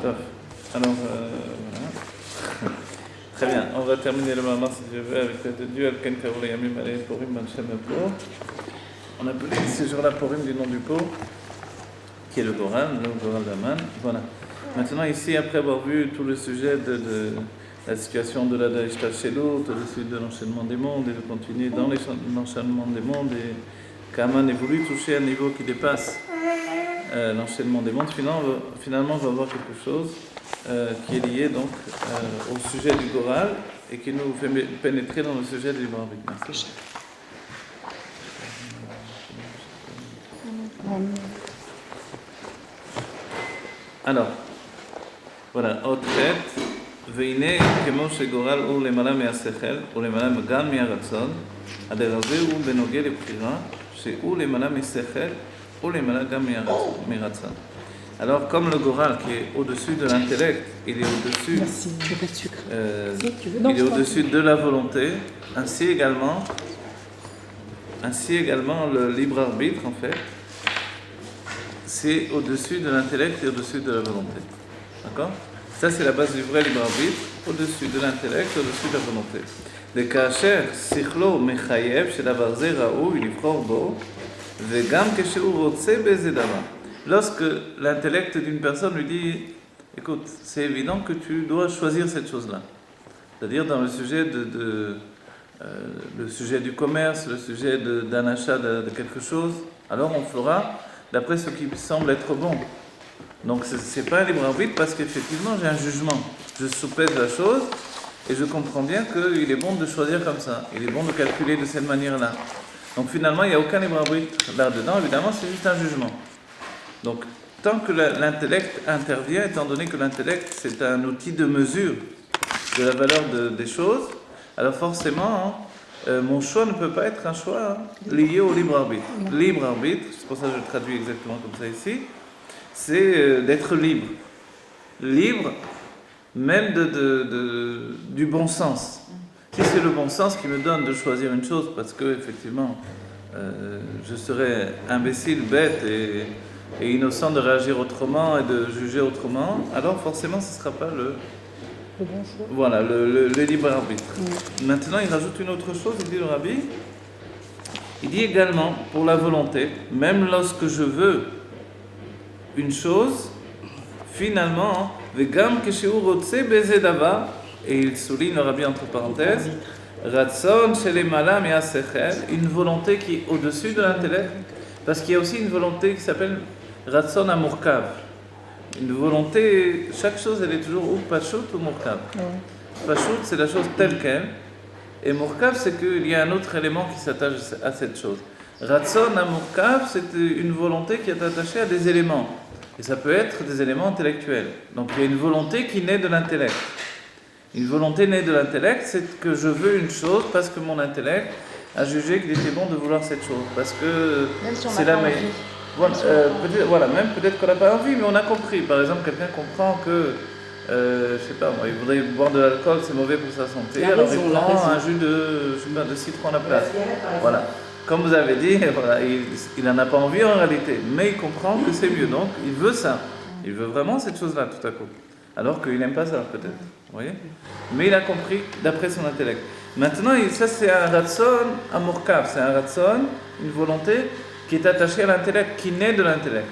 Top. Alors, voilà. Très bien, on va terminer le moment, si je veux, avec l'aide de Dieu. Al-Ken Kaoul Yamim Alei Purim Ben Shem Po. On appelait ces jours-là Purim du nom du pot, qui est le Goral d'Aman. Voilà. Maintenant, ici, après avoir vu tout le sujet de la situation de la Daishtachelut, au-dessus de l'enchaînement des mondes, et de continuer dans l'enchaînement des mondes, et qu'Aman ait voulu toucher un niveau qui dépasse l'enchaînement des mondes, finalement, on va voir quelque chose qui est lié donc au sujet du Goral et qui nous fait pénétrer dans le sujet du libre arbitre. Merci. Alors, voilà, autre tête. והנה כמו שגורל הוא למעלה מהשכל ולמעלה גם מהרצון, הדבר הזה הוא בנוגע לבחירה שהוא למעלה משכל ולמעלה גם מרצון. Alors, comme le Goral qui est au-dessus de l'intellect, il est au-dessus, il est au-dessus de la volonté, ainsi également le libre arbitre, en fait, c'est au-dessus de l'intellect et au-dessus de la volonté. D'accord ? Ça, c'est la base du vrai libre arbitre, au-dessus de l'intellect et au-dessus de la volonté. וכאשר שכלו מחייב שדבר זה ראוי לבחור בו, וגם כשהוא רוצה באיזה דבר. Lorsque l'intellect d'une personne lui dit « Écoute, c'est évident que tu dois choisir cette chose-là. » C'est-à-dire dans le sujet le sujet du commerce, le sujet d'un achat de quelque chose, alors on fera d'après ce qui semble être bon. Donc ce n'est pas un libre arbitre parce qu'effectivement j'ai un jugement. Je soupèse la chose et je comprends bien qu'il est bon de choisir comme ça. Il est bon de calculer de cette manière-là. Donc finalement il n'y a aucun libre arbitre là-dedans, évidemment c'est juste un jugement. Donc, tant que l'intellect intervient, étant donné que l'intellect, c'est un outil de mesure de la valeur des choses, alors forcément, mon choix ne peut pas être un choix lié au libre arbitre. Libre arbitre, c'est pour ça que je traduis exactement comme ça ici, c'est d'être libre. Libre, même du bon sens. Si c'est le bon sens qui me donne de choisir une chose, parce que, effectivement, je serais imbécile, bête et innocent de réagir autrement et de juger autrement, alors forcément ce ne sera pas le bon choix. Voilà, le libre arbitre. Maintenant il rajoute une autre chose, il dit le Rabbi, il dit également pour la volonté, même lorsque je veux une chose, finalement, vegam keshehu rotze beze davar, et il souligne le Rabbi entre parenthèses, ratson shelemala me'asechel, une volonté qui est au-dessus de l'intellect, parce qu'il y a aussi une volonté qui s'appelle Ratson à Murkav. Une volonté, chaque chose elle est toujours ou Pashut ou Murkav. Pashut c'est la chose telle qu'elle, et Murkav c'est qu'il y a un autre élément qui s'attache à cette chose. Ratson à Murkav c'est une volonté qui est attachée à des éléments, et ça peut être des éléments intellectuels. Donc il y a une volonté qui naît de l'intellect. Une volonté née de l'intellect, c'est que je veux une chose parce que mon intellect a jugé qu'il était bon de vouloir cette chose, parce que c'est la meilleure. Voilà, même peut-être qu'on n'a pas envie, mais on a compris. Par exemple, quelqu'un comprend que, je sais pas, il voudrait boire de l'alcool, c'est mauvais pour sa santé, alors il prend un jus de citron à la place. Voilà. Comme vous avez dit, voilà, il n'en a pas envie en réalité, mais il comprend que c'est mieux. Donc, il veut ça. Il veut vraiment cette chose-là tout à coup. Alors qu'il n'aime pas ça, peut-être. Vous voyez ? Mais il a compris d'après son intellect. Maintenant, ça c'est un ratson amurkav, c'est un ratson, une volonté qui est attachée à l'intellect, qui naît de l'intellect.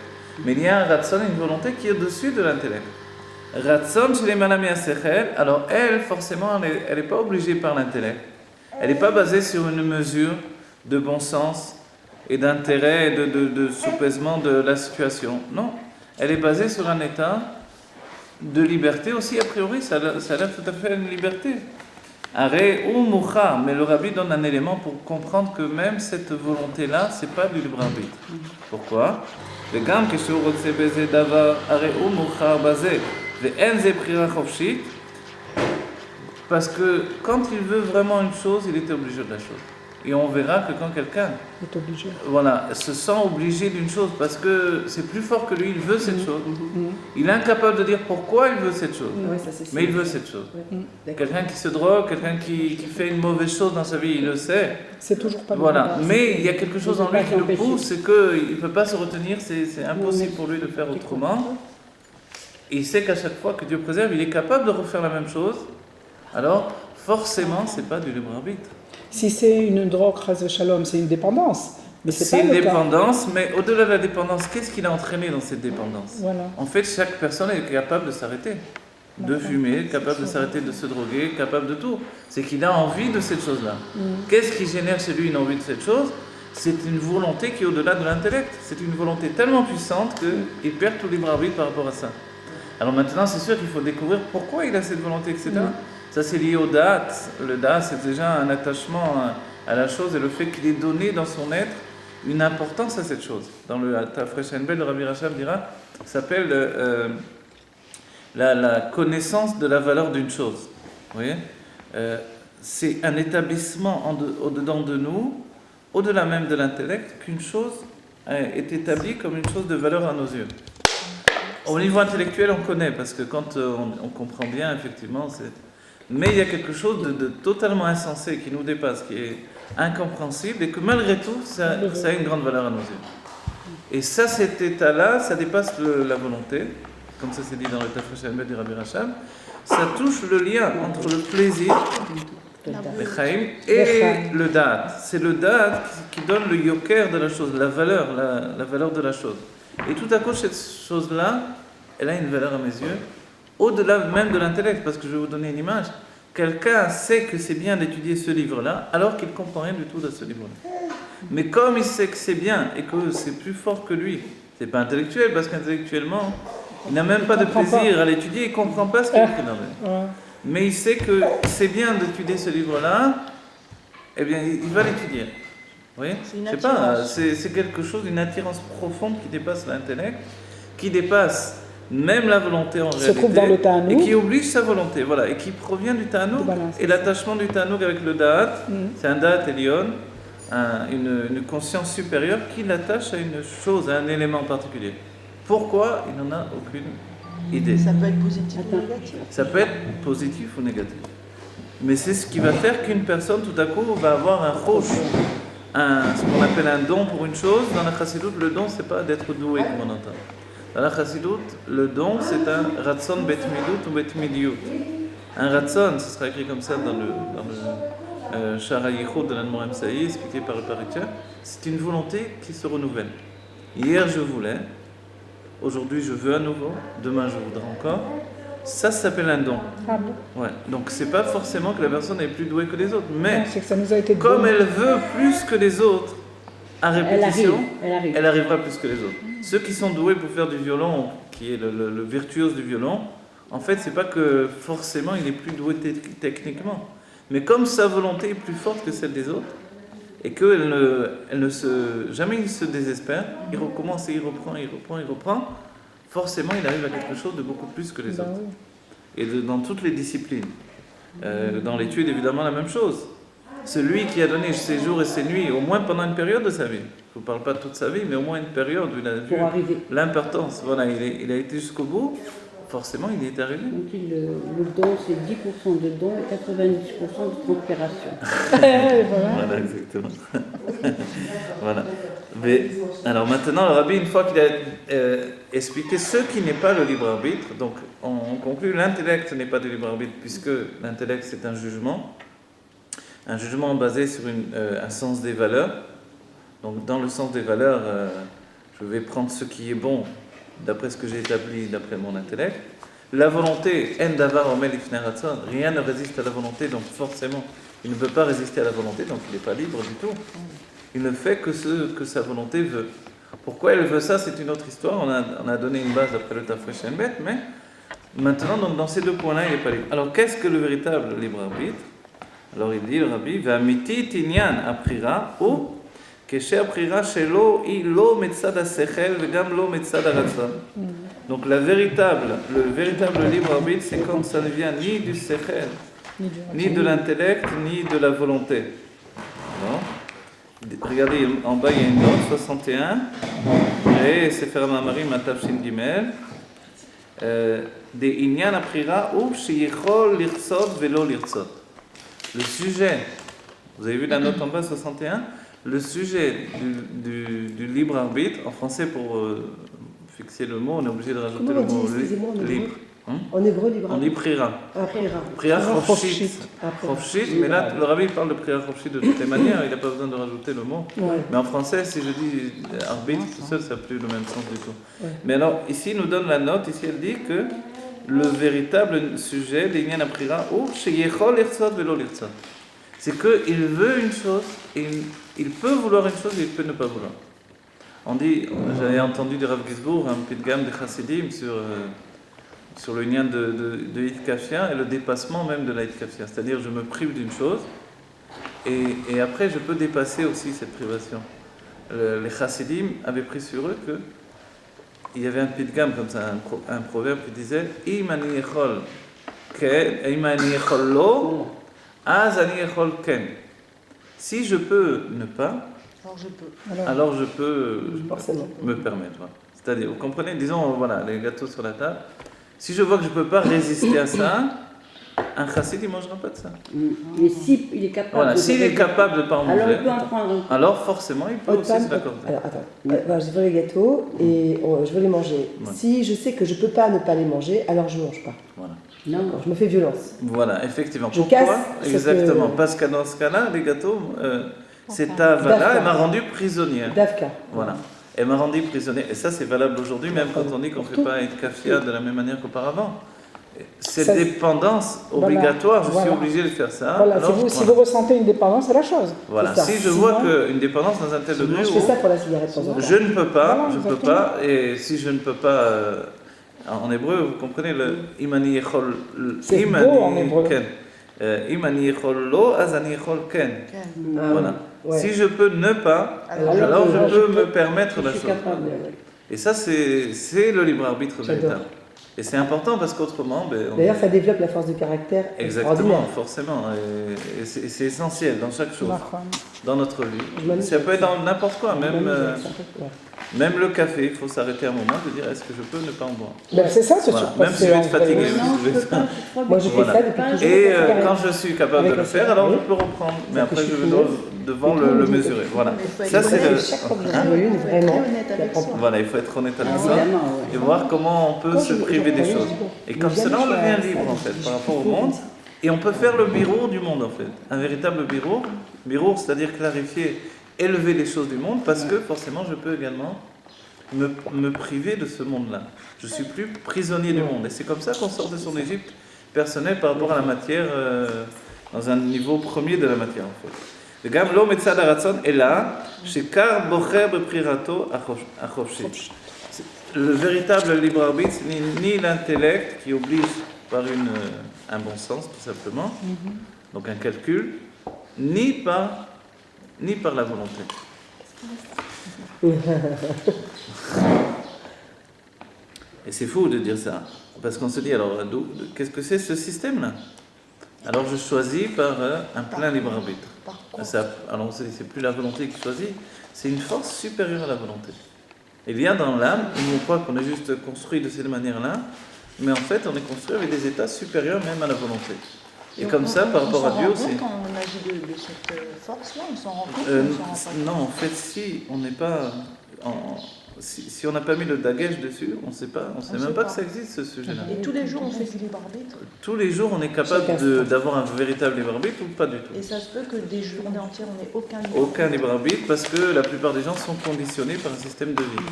Mais il y a un ratson, une volonté qui est au-dessus de l'intellect. Ratson chez les malami asechel, alors elle, forcément, elle n'est pas obligée par l'intellect. Elle n'est pas basée sur une mesure de bon sens et d'intérêt et de soupèsement de la situation. Non, elle est basée sur un état de liberté aussi, a priori, ça a l'air tout à fait une liberté. Aré ou moucha, mais le Rabbi donne un élément pour comprendre que même cette volonté-là, c'est pas du libre arbitre. Pourquoi? Le gam que sur rotse beze davar aré ou moucha basé, le enze prira chofshit, parce que quand il veut vraiment une chose, il était obligé de la chose. Et on verra que quand quelqu'un se sent obligé d'une chose parce que c'est plus fort que lui, il veut cette chose, il est incapable de dire pourquoi il veut cette chose, mais il veut cette chose. Quelqu'un qui se drogue, quelqu'un qui fait une mauvaise chose dans sa vie, il le sait. C'est toujours pas Mais il y a quelque chose en lui qui le pousse, c'est qu'il ne peut pas se retenir, c'est impossible pour lui de faire autrement. et il sait qu'à chaque fois que Dieu préserve, il est capable de refaire la même chose, alors forcément, c'est pas du libre arbitre. Si c'est une drogue, Chas Shalom, c'est une dépendance. Mais c'est C'est pas une le cas. dépendance, mais au-delà de la dépendance, qu'est-ce qu'il a entraîné dans cette dépendance? Voilà. En fait, chaque personne est capable de s'arrêter, de fumer, capable de s'arrêter de se droguer, capable de tout. C'est qu'il a envie de cette chose-là. Qu'est-ce qui génère chez lui une envie de cette chose? C'est une volonté qui est au-delà de l'intellect. C'est une volonté tellement puissante qu'il perd tout libre arbitre par rapport à ça. Alors maintenant, c'est sûr qu'il faut découvrir pourquoi il a cette volonté, etc. Ça, c'est lié au date. Le date, c'est déjà un attachement à la chose et le fait qu'il ait donné dans son être une importance à cette chose. Dans le Tafresh Enbel, le Rabbi Rachab dira, ça s'appelle la connaissance de la valeur d'une chose. Vous voyez, c'est un établissement au-dedans de nous, au-delà même de l'intellect, qu'une chose est établie comme une chose de valeur à nos yeux. Au niveau intellectuel, on connaît, parce que quand on comprend bien, effectivement, mais il y a quelque chose de totalement insensé qui nous dépasse, qui est incompréhensible, et que malgré tout, ça a une grande valeur à nos yeux. Et ça, cet état-là, ça dépasse la volonté, comme ça c'est dit dans le Tafresh Enbel du Rabbi Rachab, ça touche le lien entre le plaisir, le chaim, et le da'at. C'est le da'at qui donne le yoker de la chose, la valeur de la chose. Et tout à coup, cette chose-là, elle a une valeur à mes yeux, au-delà même de l'intellect, parce que je vais vous donner une image. Quelqu'un sait que c'est bien d'étudier ce livre-là, alors qu'il ne comprend rien du tout de ce livre-là. Mais comme il sait que c'est bien et que c'est plus fort que lui, c'est pas intellectuel, parce qu'intellectuellement, il n'a même pas de plaisir à l'étudier, il ne comprend pas ce qu'il écrit dans le livre. Mais il sait que c'est bien d'étudier ce livre-là, eh bien, il va l'étudier. Vous voyez ? C'est quelque chose, une attirance profonde qui dépasse l'intellect, qui dépasse même la volonté en réalité, se trouve dans le ta'anoug, et qui oblige sa volonté, voilà, et qui provient du ta'anoug. Et l'attachement du ta'anoug avec le da'at, c'est un da'at elion, une conscience supérieure qui l'attache à une chose, à un élément particulier. Pourquoi? Il n'en a aucune idée. Ça peut être positif ou négatif. Ça peut être positif ou négatif. Mais c'est ce qui va faire qu'une personne, tout à coup, va avoir un roche, ce qu'on appelle un don pour une chose. Dans la chassidoute, le don, c'est pas d'être doué, comme on entend. Dans la chassidoute, le don, c'est un ratson bet midut ou bet midiyut. Un ratson, ce sera écrit comme ça dans le Shara Yichud de l'Admor Emsaï, expliqué par le Paritia. C'est une volonté qui se renouvelle. Hier, je voulais. Aujourd'hui, je veux à nouveau. Demain, je voudrais encore. Ça s'appelle un don. Ah bon? Ouais. Donc, c'est pas forcément que la personne est plus douée que les autres, mais non, c'est que ça nous a été comme elle veut plus que les autres, à répétition, elle arrivera plus que les autres. Ceux qui sont doués pour faire du violon, qui est le virtuose du violon, en fait, c'est pas que forcément il est plus doué techniquement, mais comme sa volonté est plus forte que celle des autres, et jamais il se désespère, il recommence et il reprend, forcément il arrive à quelque chose de beaucoup plus que les autres. Oui. Et dans toutes les disciplines. Dans l'étude, évidemment, la même chose. Celui qui a donné ses jours et ses nuits, au moins pendant une période de sa vie, je ne vous parle pas de toute sa vie, mais au moins une période où il a vu l'importance, voilà, il a été jusqu'au bout, forcément il y est arrivé. Donc le don, c'est 10% de don et 90% de transpiration. Voilà, exactement. Voilà. Mais, alors maintenant, le Rabbi, une fois qu'il a expliqué ce qui n'est pas le libre arbitre, donc on conclut, l'intellect n'est pas du libre arbitre, puisque l'intellect c'est un jugement basé sur un sens des valeurs. Donc dans le sens des valeurs, je vais prendre ce qui est bon d'après ce que j'ai établi, d'après mon intellect. La volonté, en davar omel ifnei ratzon, rien ne résiste à la volonté, donc forcément, il ne peut pas résister à la volonté, donc il n'est pas libre du tout. Il ne fait que ce que sa volonté veut. Pourquoi elle veut ça, c'est une autre histoire. On a donné une base d'après le Tafresh Enbet, mais maintenant, donc, dans ces deux points-là, il n'est pas libre. Alors, qu'est-ce que le véritable libre arbitre? Alors, il dit, le Rabbi, V'amiti tinyan aprira, ou keshe aprira shelo i lo metzad ha-sechel v'gam lo metzad ha-ratzon. Donc, le véritable libre arbitre, c'est quand ça ne vient ni du sechel, ni de l'intellect, ni de la volonté. Non? Regardez, en bas il y a une note, 61, et Sefer Mamarim Matavshin Gimel, de Inyan Aprira ou Sheyichol Lirtzot Velo Lirtzot. Le sujet, vous avez vu la note en bas, 61, le sujet du libre arbitre, en français pour fixer le mot, on est obligé de rajouter Comment le on dit, mot excusez-moi, en hébreu libre. En hébreu, libre. On dit prira. Prira. Prira Chofshit. chofshit. Chofshit, mais là, le rabbi parle de prira chofshit de toutes les manières, il n'a pas besoin de rajouter le mot. Ouais. Mais en français, si je dis arbitre tout seul, ça n'a plus le même sens du tout. Ouais. Mais alors, ici, il nous donne la note, ici, elle dit que le véritable sujet, l'inyan aprira, ou sheyechol lirtzot velo lirtzot. C'est qu'il veut une chose, et il peut vouloir une chose et il peut ne pas vouloir. On dit, j'avais entendu de Rav Gisbourg un petit gamme de chassidim sur le lien de Hitkafia et le dépassement même de la Hitkafia. C'est-à-dire, je me prive d'une chose et après, je peux dépasser aussi cette privation. Les chassidim avaient pris sur eux qu'il y avait un petit gamme comme ça, un proverbe qui disait Im ani echol lo, az ani echol ken. Si je peux ne pas, alors je peux Forcément. me permettre. Voilà. C'est-à-dire, vous comprenez, disons, voilà, les gâteaux sur la table. Si je vois que je ne peux pas résister à ça, un chassid, il ne mangera pas de ça. Mais s'il est capable Voilà, de s'il est capable de ne pas en alors manger, il peut en prendre. alors forcément, il peut aussi se l'accorder. Alors attends, voilà, je veux les gâteaux et je veux les manger. Ouais. Si je sais que je peux pas ne pas les manger, alors je mange pas. Voilà. Non. D'accord, je me fais violence. Voilà, effectivement. Je Pourquoi casse ce Exactement. que- Parce que dans ce cas-là, les gâteaux, cette Avala, D'accord. elle m'a rendu prisonnière. Dafka. Voilà. Elle m'a rendu prisonnière. Et ça, c'est valable aujourd'hui, même quand on dit qu'on ne fait Tout. pas être kafia de la même manière qu'auparavant. Cette Ça, dépendance voilà. obligatoire, je suis Voilà. obligé de faire ça. Voilà, alors, si vous ressentez une dépendance, c'est la chose. voilà. c'est ça. Si je Sinon- vois qu'une dépendance dans un tel degré Je où fais ça pour la cigarette de temps en temps. je ne peux pas, Voilà, je ne peux exactement. pas, et si je ne peux pas, en hébreu, vous comprenez le imani yechol, C'est beau en hébreu. ken. Imani yechol lo, az ani yechol ken. Ah, Voilà. ouais. Si je peux ne pas, Alors, alors je je peux peux- me permettre Je la suis chose. capable. Et ça, c'est le libre arbitre J'adore. véritable. Et c'est important parce qu'autrement, on- D'ailleurs, ça développe la force de caractère exactement, extraordinaire. forcément. Et c'est essentiel dans chaque chose, D'accord. dans notre Je vie. m'amuse Ça peut avec être ça. dans n'importe quoi, même, Même, ouais. même le café. Il faut s'arrêter un moment de dire est-ce que je peux ne pas en boire. Ben, c'est ça, c'est Voilà. sûr. Même parce si je que vais être en vrai, fatigué. Non, je peux pas, je suis trop Moi, je fais Voilà. ça depuis toujours. Et avec la cigarette. quand je suis capable Avec de le la faire, alors je cigarette. peux reprendre. Mais Ça après, fait je vais chier. devant Et le tout, mesurer. Voilà. Mais il faut être Ça, c'est honnête. le. Chaque fois que j'en Hein veux une, Faut être vraiment, très honnête avec soi. Voilà, il faut être honnête avec soi Évidemment, ouais. et voir comment on peut Quand se je- priver des je- choses. Et comme jamais cela, on je fais devient ça, libre en je- fait je- par rapport au je- monde. Et on peut faire le birour du monde en fait. Un véritable birour. Birour, c'est-à-dire clarifier, élever les choses du monde parce que forcément, je peux également me priver de ce monde-là. Je suis plus prisonnier du monde. Et c'est comme ça qu'on sort de son Égypte personnel par rapport à la matière, dans un niveau premier de la matière en fait. וגם לא מצד הרצון, אלא שקר בוחר בבחירתו החופשית. Le véritable libre arbitre, ni l'intellect qui oblige par un bon sens tout simplement, donc un calcul, ni par la volonté. Et c'est fou de dire ça, parce qu'on se dit alors, qu'est-ce que c'est ce système-là? Alors je choisis par un plein libre arbitre. Alors on se dit, c'est plus la volonté qui choisit, c'est une force supérieure à la volonté. Il y a dans l'âme, on croit qu'on est juste construit de cette manière-là, mais en fait on est construit avec des états supérieurs même à la volonté. Et comme ça, par rapport à Dieu aussi. Quand on agit de cette force-là, on s'en rend compte ou on s'en rend pas compte? Non, en fait, si on n'est pas... Si on n'a pas mis le dagesh dessus, on ne sait même pas que ça existe ce sujet-là. Et tous les jours, on fait du libre arbitre. Tous les jours, on est capable d'avoir un véritable libre arbitre ou pas du tout. Et ça se peut que des journées entières, on n'ait aucun libre Aucun libre arbitre parce que la plupart des gens sont conditionnés par un système de vie.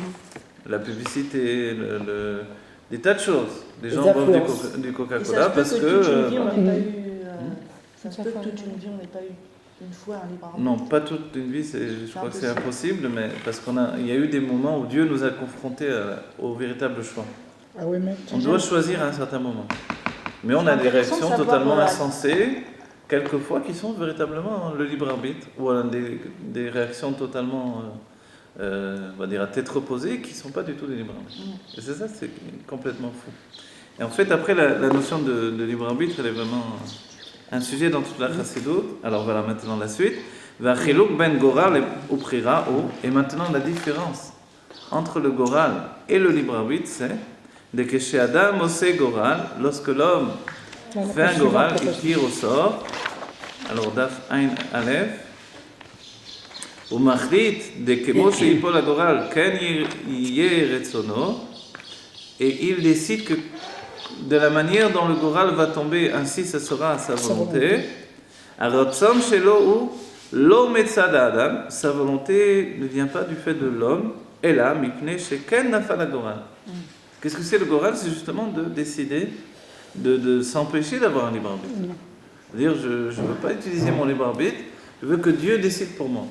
La publicité, des tas de choses. Les gens boivent du Et Coca-Cola ça parce se peut que toute une vie, que... on n'ait pas eu... Ça se peut que toute une vie, on n'ait pas eu une fois un libre arbitre. Non, pas toute une vie, je crois que c'est impossible, mais parce qu'il y a eu des moments où Dieu nous a confrontés au véritable choix. Ah oui, mais On doit choisir à un certain moment. Mais on a des intéressant de réactions savoir, totalement voilà. insensées, quelquefois qui sont véritablement le libre arbitre, ou des réactions totalement, on va dire, à tête reposée, qui ne sont pas du tout des libres arbitres. Et c'est ça, c'est complètement fou. Et en fait, après, la notion de libre arbitre, elle est vraiment un sujet dans toute la chassidoute. Alors voilà maintenant la suite. Vachiluk ben goral ou prira ou. Et maintenant la différence entre le goral et le libre arbitre, c'est de que chez Adam osé goral, lorsque l'homme fait un goral, il tire au sort. Alors daf ein alef. Ou machlit de que Moshe yipol goral ken yeh retzono et il décide que de la manière dont le Goral va tomber, ainsi ce sera à sa volonté. Aratzon shelo ou lo metzad adam, sa volonté ne vient pas du fait de l'homme, et là, mipnei sheken nafal hagoral. Qu'est-ce que c'est le Goral? C'est justement de décider, de s'empêcher d'avoir un libre arbitre. C'est-à-dire, je ne veux pas utiliser mon libre arbitre, je veux que Dieu décide pour moi.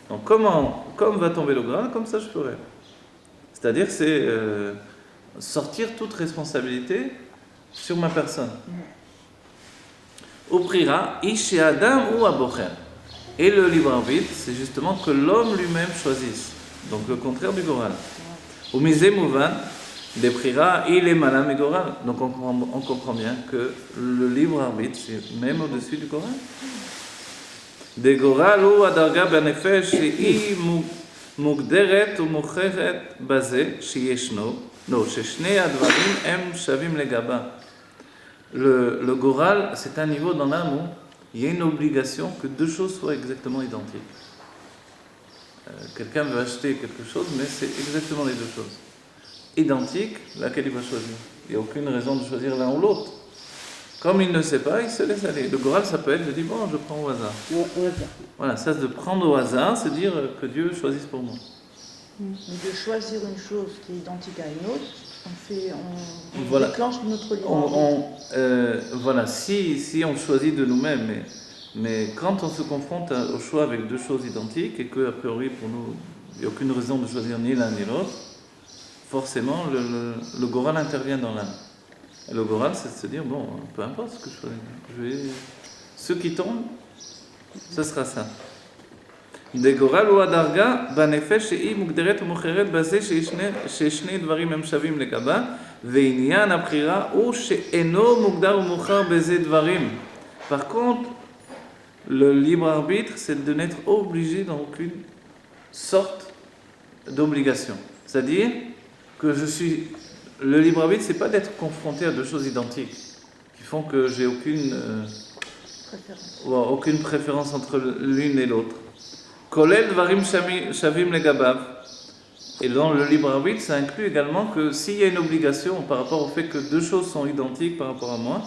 Donc, comme va tomber le Goral, comme ça je ferai. C'est-à-dire, c'est sortir toute responsabilité sur ma personne. Uprira, ish adam ou abocher. Et le libre arbitre, c'est justement que l'homme lui-même choisisse. Donc le contraire du Goral. Ou misé mouvan, des prira, il est malam et Goral. Donc on comprend bien que le libre arbitre, c'est même au-dessus du Goral. Des Goral ou adarga benefesh, i mugderet ou mucheret bazé, sheyeshno. Non, sheshne advarim em shavim legaba. Le Goral, c'est un niveau dans l'âme où il y a une obligation que deux choses soient exactement identiques. Quelqu'un veut acheter quelque chose, mais c'est exactement les deux choses. Identiques, laquelle il va choisir. Il n'y a aucune raison de choisir l'un ou l'autre. Comme il ne sait pas, il se laisse aller. Le Goral, ça peut être de dire, bon, je prends au hasard. Voilà, ça c'est de prendre au hasard, c'est dire que Dieu choisisse pour moi. Mais de choisir une chose qui est identique à une autre, on Voilà. déclenche notre libre. Voilà, si on choisit de nous-mêmes, mais quand on se confronte au choix avec deux choses identiques et qu'a priori pour nous, il n'y a aucune raison de choisir ni l'un ni l'autre, forcément le Goral intervient dans l'âme. Et le Goral, c'est de se dire, bon, peu importe ce que je choisis, ce qui tombe, ce sera ça. De Goral ou Adarga, Banefesh et Mugderet ou Mocheret, Basé, Sheshne Dvarim Em Shavim Legaba, Veinian Aprira, ou Sheeno Mugdar ou Mochar Bezé Dvarim. Par contre, le libre arbitre, c'est de n'être obligé dans aucune sorte d'obligation. C'est-à-dire que le libre arbitre, c'est pas d'être confronté à deux choses identiques qui font que j'ai aucune préférence entre l'une et l'autre. Kolel Dvarim Shavim Legabav. Et dans le libre arbitre, ça inclut également que s'il y a une obligation par rapport au fait que deux choses sont identiques par rapport à moi,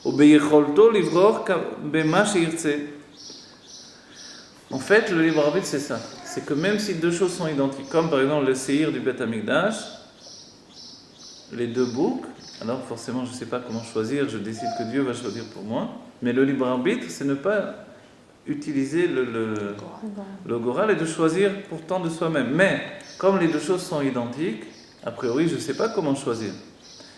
en fait, le libre arbitre, c'est ça. C'est que même si deux choses sont identiques, comme par exemple le séhir du Beth Amikdash, les deux boucs, alors forcément je ne sais pas comment choisir, je décide que Dieu va choisir pour moi, mais le libre arbitre, c'est ne pas utiliser le Goral et de choisir pourtant de soi-même. Mais comme les deux choses sont identiques, a priori je ne sais pas comment choisir.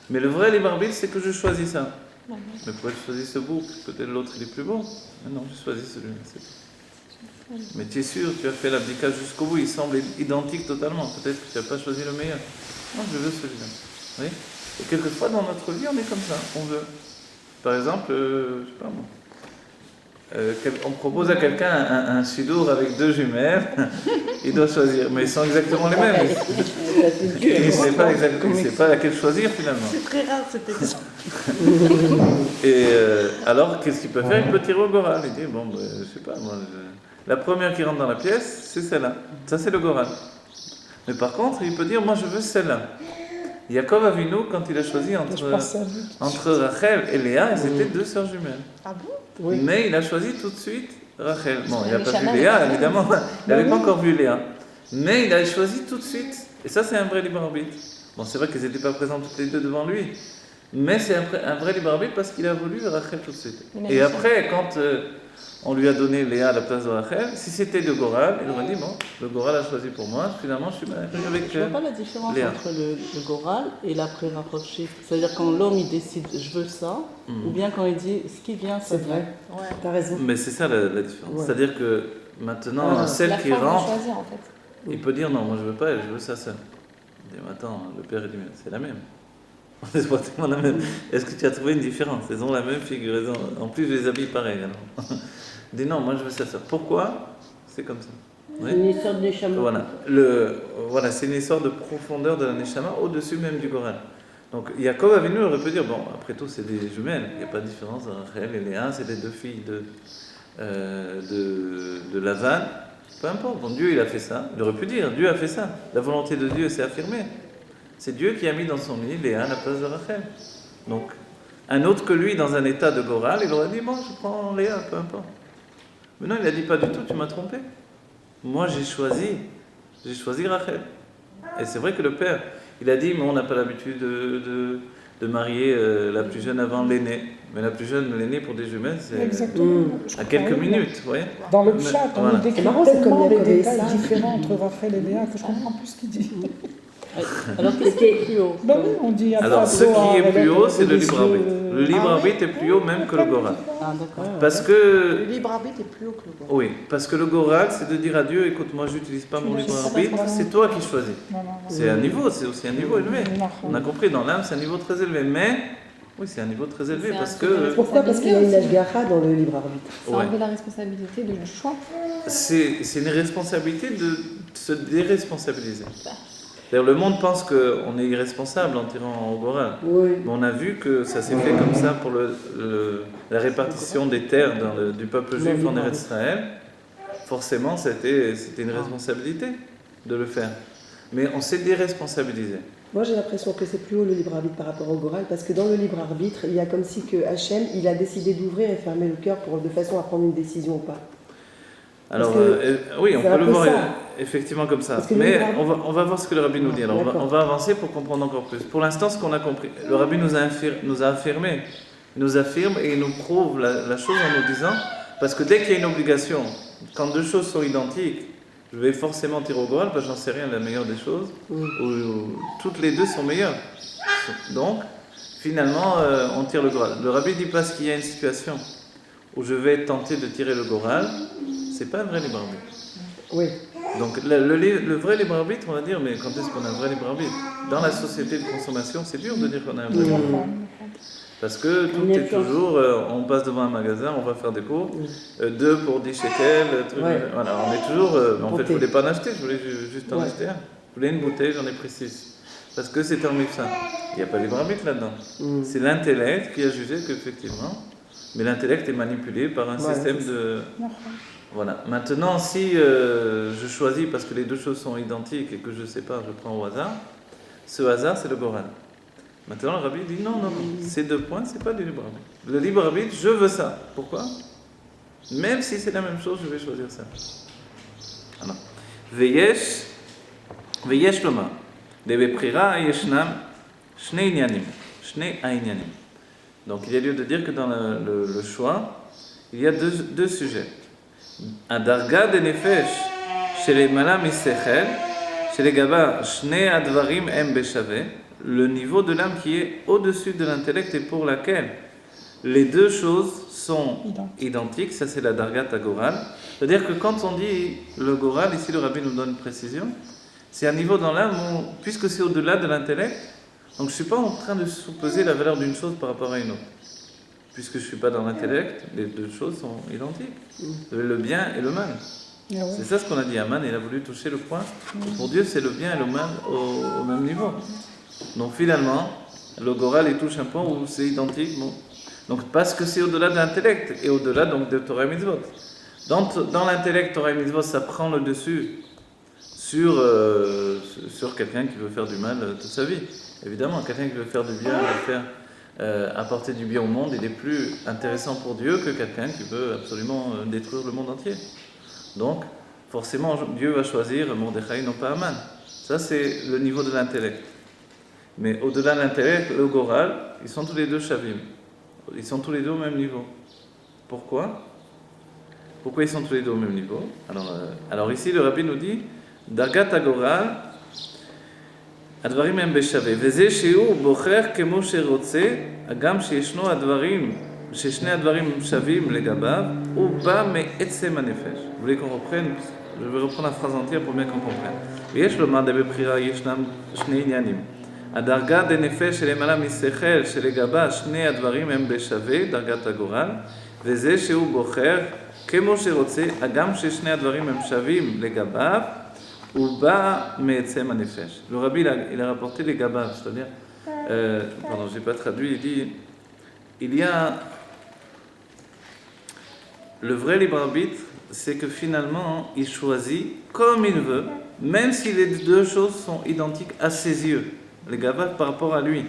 Mais le vrai libre arbitre, c'est que je choisis ça. Mais pourquoi je choisis ce bouc? Peut-être l'autre il est plus beau. Mais non, je choisis celui-là. Mais tu es sûr, tu as fait l'abdicat jusqu'au bout, il semble identique totalement. Peut-être que tu n'as pas choisi le meilleur. Non, je veux celui-là. Oui. Et quelquefois dans notre vie, on est comme ça. On veut. Par exemple, je sais pas moi. On propose à quelqu'un un sudour avec deux jumelles, il doit choisir, mais ils sont exactement les mêmes. Il ne sait pas laquelle choisir finalement. C'est très rare cet exemple. Et alors, qu'est-ce qu'il peut faire? Il peut tirer au Goral. Il dit, bon, je sais pas, moi, la première qui rentre dans la pièce, c'est celle-là. Ça, c'est le Goral. Mais par contre, il peut dire, moi, je veux celle-là. Yaakov Avinu, quand il a choisi entre Rachel et Léa, ils étaient deux sœurs jumelles. Ah bon? Oui. Mais il a choisi tout de suite Rachel. Bon, il n'a pas vu Léa, évidemment. Il n'avait pas encore vu Léa. Mais il a choisi tout de suite. Et ça, c'est un vrai libre arbitre. Bon, c'est vrai qu'elles n'étaient pas présentes toutes les deux devant lui. Mais c'est un vrai libre arbitre parce qu'il a voulu Rachel tout de suite. Et après, quand on lui a donné Léa à la place de Rachel, si c'était le Goral, il aurait dit, bon, le Goral a choisi pour moi, finalement, je suis avec Je ne vois pas la différence Léa. entre le Goral et la pré-rapprochée. C'est-à-dire quand l'homme il décide je veux ça, ou bien quand il dit ce qui vient, ça C'est vient. vrai, Ouais. t'as raison. Mais c'est ça la différence. Ouais. C'est-à-dire que maintenant, Ah, celle la qui femme rentre, va choisir en fait. il peut dire non, moi je veux pas elle, je veux ça seul. Il dit, mais attends, le père et dit, mais c'est la même. C'est pratiquement la même. Est-ce que tu as trouvé une différence? Ils ont la même figure. En plus, je les habille pareil. Alors. Il dit non, moi je veux ça seul. Pourquoi? C'est comme ça. Oui. Une histoire de Neshama. Voilà, c'est une histoire de profondeur de la Neshama au-dessus même du Goral. Donc Yaakov Avinu aurait pu dire, bon, après tout, c'est des jumelles, il n'y a pas de différence. Rachel et Léa, c'est les deux filles de Lavan. Peu importe, bon, Dieu il a fait ça. Il aurait pu dire, Dieu a fait ça. La volonté de Dieu s'est affirmée. C'est Dieu qui a mis dans son lit Léa à la place de Rachel. Donc, un autre que lui, dans un état de Goral, il aurait dit, bon, je prends Léa, peu importe. Mais non, il a dit, pas du tout, tu m'as trompé. Moi, j'ai choisi Rachel. Et c'est vrai que le père, il a dit, mais on n'a pas l'habitude de marier la plus jeune avant l'aînée. Mais la plus jeune, l'aînée pour des jumelles, c'est Exactement. Je à crois, quelques oui. minutes, vous voyez. Dans le Mais- chat, on voilà. nous décrit C'est marrant, c'est tellement comme il y les avait détails ça. différents entre Rachel et Léa que je comprends plus ce qu'il dit. Alors qu'est-ce qui est plus haut? Ben oui, on dit Alors, ce qui est plus haut, c'est le libre arbitre. Le libre Ah oui. arbitre est plus haut même que le Goral. Ah, d'accord. Parce Le que, libre arbitre est plus haut que le bon. oui, parce que le Goral, c'est de dire à Dieu, écoute, moi, j'utilise pas mon libre arbitre, c'est toi qui choisis. Non, non, non. C'est un niveau, c'est aussi un niveau élevé. On a compris, dans l'âme, c'est un niveau très élevé. Mais, oui, c'est un niveau très élevé C'est parce un que truc Pourquoi? Parce qu'il y a une ashgaha dans le libre arbitre. Ça ouais, enlève la responsabilité de le choix. c'est une responsabilité de se déresponsabiliser. D'ailleurs, le monde pense qu'on est irresponsable en tirant au Goral. Oui. Mais on a vu que ça s'est fait comme ça pour la répartition des terres du peuple juif en Eretz Israël. Forcément, c'était une responsabilité de le faire. Mais on s'est déresponsabilisé. Moi, j'ai l'impression que c'est plus haut le libre arbitre par rapport au Goral, parce que dans le libre arbitre, il y a comme si que Hachem, il a décidé d'ouvrir et fermer le cœur de façon à prendre une décision ou pas. Alors, que oui, on c'est peut un le peu voir ça. effectivement comme ça. Parce que Mais le rabbi- on va voir ce que le rabbi nous dit. Alors, D'accord. on va avancer pour comprendre encore plus. Pour l'instant, ce qu'on a compris, le rabbi nous a affirmé, il nous affirme et il nous prouve la chose en nous disant, parce que dès qu'il y a une obligation, quand deux choses sont identiques, je vais forcément tirer au Goral, parce que j'en sais rien, la meilleure des choses, où toutes les deux sont meilleures. Donc, finalement, on tire le Goral. Le rabbi dit parce qu'il y a une situation où je vais tenter de tirer le Goral, c'est pas un vrai libre arbitre. Oui. Donc le vrai libre arbitre, on va dire, mais quand est-ce qu'on a un vrai libre arbitre? Dans la société de consommation, c'est dur de dire qu'on a un vrai libre arbitre. Parce que tout est toujours, on passe devant un magasin, on va faire des cours, 2 pour 10 shekels, truc, Ouais. voilà, on est toujours, en fait je Tenté. voulais pas en acheter, je voulais juste en Ouais. acheter un. Je voulais une bouteille, j'en ai pris 6. Parce que c'était en mifsa. Il n'y a pas de libre arbitre là-dedans. C'est l'intellect qui a jugé qu'effectivement, mais l'intellect est manipulé par un Ouais, système c'est de... Voilà. Maintenant, si je choisis parce que les deux choses sont identiques et que je ne sais pas, je prends au hasard, ce hasard, c'est le Goral. Maintenant, le rabbi dit non, ces 2 points, c'est pas du libre arbitre. Le libre arbitre, je veux ça. Pourquoi? Même si c'est la même chose, je vais choisir ça. Alors, Veyesh lomar, debepchira yeshnam shnei inyanim, shnei ha'inyanim. Donc, il y a lieu de dire que dans le choix, il y a deux sujets. הדרגה דנפש שלמעלה משכל, שלגבה שני הדברים הם בשווה, le niveau de l'âme qui est au-dessus de l'intellect et pour laquelle les deux choses sont identiques, ça c'est la dargat à Goral. C'est-à-dire que quand on dit le Goral, ici le rabbi nous donne une précision, c'est un niveau dans l'âme où, puisque c'est au-delà de l'intellect, donc je ne suis pas en train de sous-peser la valeur d'une chose par rapport à une autre. Puisque je ne suis pas dans l'intellect, les deux choses sont identiques. Le bien et le mal. C'est ça ce qu'on a dit. Aman, il a voulu toucher le point. Pour Dieu, c'est le bien et le mal au même niveau. Donc finalement, le Goral, il touche un point où c'est identique. Bon. Donc parce que c'est au-delà de l'intellect et au-delà donc de Torah et Mitzvot. Dans l'intellect, Torah et Mitzvot, ça prend le dessus sur quelqu'un qui veut faire du mal toute sa vie. Évidemment, quelqu'un qui veut faire du bien, veut faire... apporter du bien au monde, il est plus intéressant pour Dieu que quelqu'un qui veut absolument détruire le monde entier. Donc, forcément, Dieu va choisir Mordechai, non pas Aman. Ça, c'est le niveau de l'intellect. Mais au-delà de l'intellect, le Goral, ils sont tous les deux Shavim. Ils sont tous les deux au même niveau. Pourquoi ils sont tous les deux au même niveau? Alors ici, le rabbi nous dit, Dargat Goral, הדברים הם בשווה, וזה שהוא בוחר כמו שרוצה, גם שישנו הדברים, ששני הדברים שווים לגביו, הוא בא מעצם הנפש. Vous voulez qu'on reprenne? Je vais reprendre la phrase entière pour bien qu'on comprenne. ויש לומר דבבחירה ישנם שני עניינים. הדרגה דנפש שלמעלה משכל שלגבה שני הדברים הם בשווה, דרגת הגורל, וזה שהוא בוחר כמו שרוצה, גם ששני הדברים הם שווים לגביו, ou ba me'etzem hanefesh. Le rabbi il a rapporté les gabav, c'est-à-dire, pardon, j'ai pas traduit, il dit, il y a le vrai libre arbitre, c'est que finalement il choisit comme il veut, même si les deux choses sont identiques à ses yeux. les gava par rapport à lui.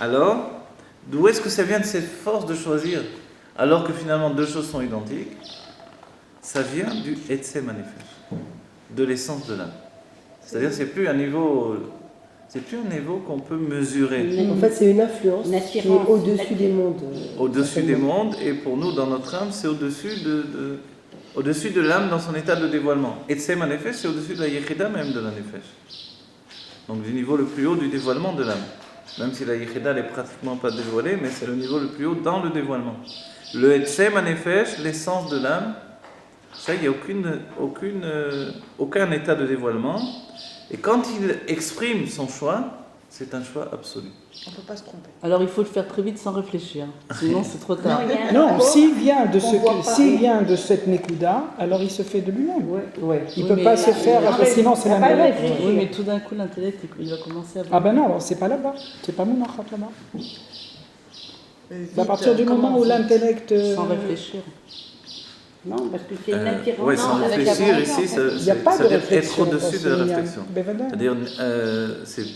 Alors, d'où est-ce que ça vient de cette force de choisir, alors que finalement deux choses sont identiques? Ça vient du Etsem Hanefesh, de l'essence de l'âme. C'est-à-dire, c'est plus un niveau qu'on peut mesurer. En fait, c'est une influence Une qui est attirance. au-dessus des mondes. Au-dessus des mondes, et pour nous, dans notre âme, c'est au-dessus de l'âme dans son état de dévoilement. Etsem Hanefesh, c'est au-dessus de la Yechida même de la Nefesh. Donc du niveau le plus haut du dévoilement de l'âme. Même si la Yechida n'est pratiquement pas dévoilée, mais c'est le niveau le plus haut dans le dévoilement. Le Etsem Hanefesh, l'essence de l'âme, ça, il n'y a aucun état de dévoilement. Et quand il exprime son choix, c'est un choix absolu. On ne peut pas se tromper. Alors il faut le faire très vite sans réfléchir, sinon c'est trop tard. Non, il y a un Non, rapport s'il vient de qu'on voit pas. s'il vient de cette Nekuda, alors il se fait de lui-même. Ouais. Il Oui, peut mais pas il y se a- faire, il y a parce que sinon c'est il y a pas de l'intellect. réflexion. Oui, mais tout d'un coup l'intellect il va commencer à... Ah ben non, c'est pas là-bas, c'est pas mon achat là-bas. Vite, À partir du comment moment où vite l'intellect... Sans réfléchir. Non, parce que c'est une attirance. Oui, sans avec la réfléchir, volonté, en ici, fait. Il n'y a pas ça de veut dire être réflexion. au-dessus de la réflexion. Bevada. C'est-à-dire,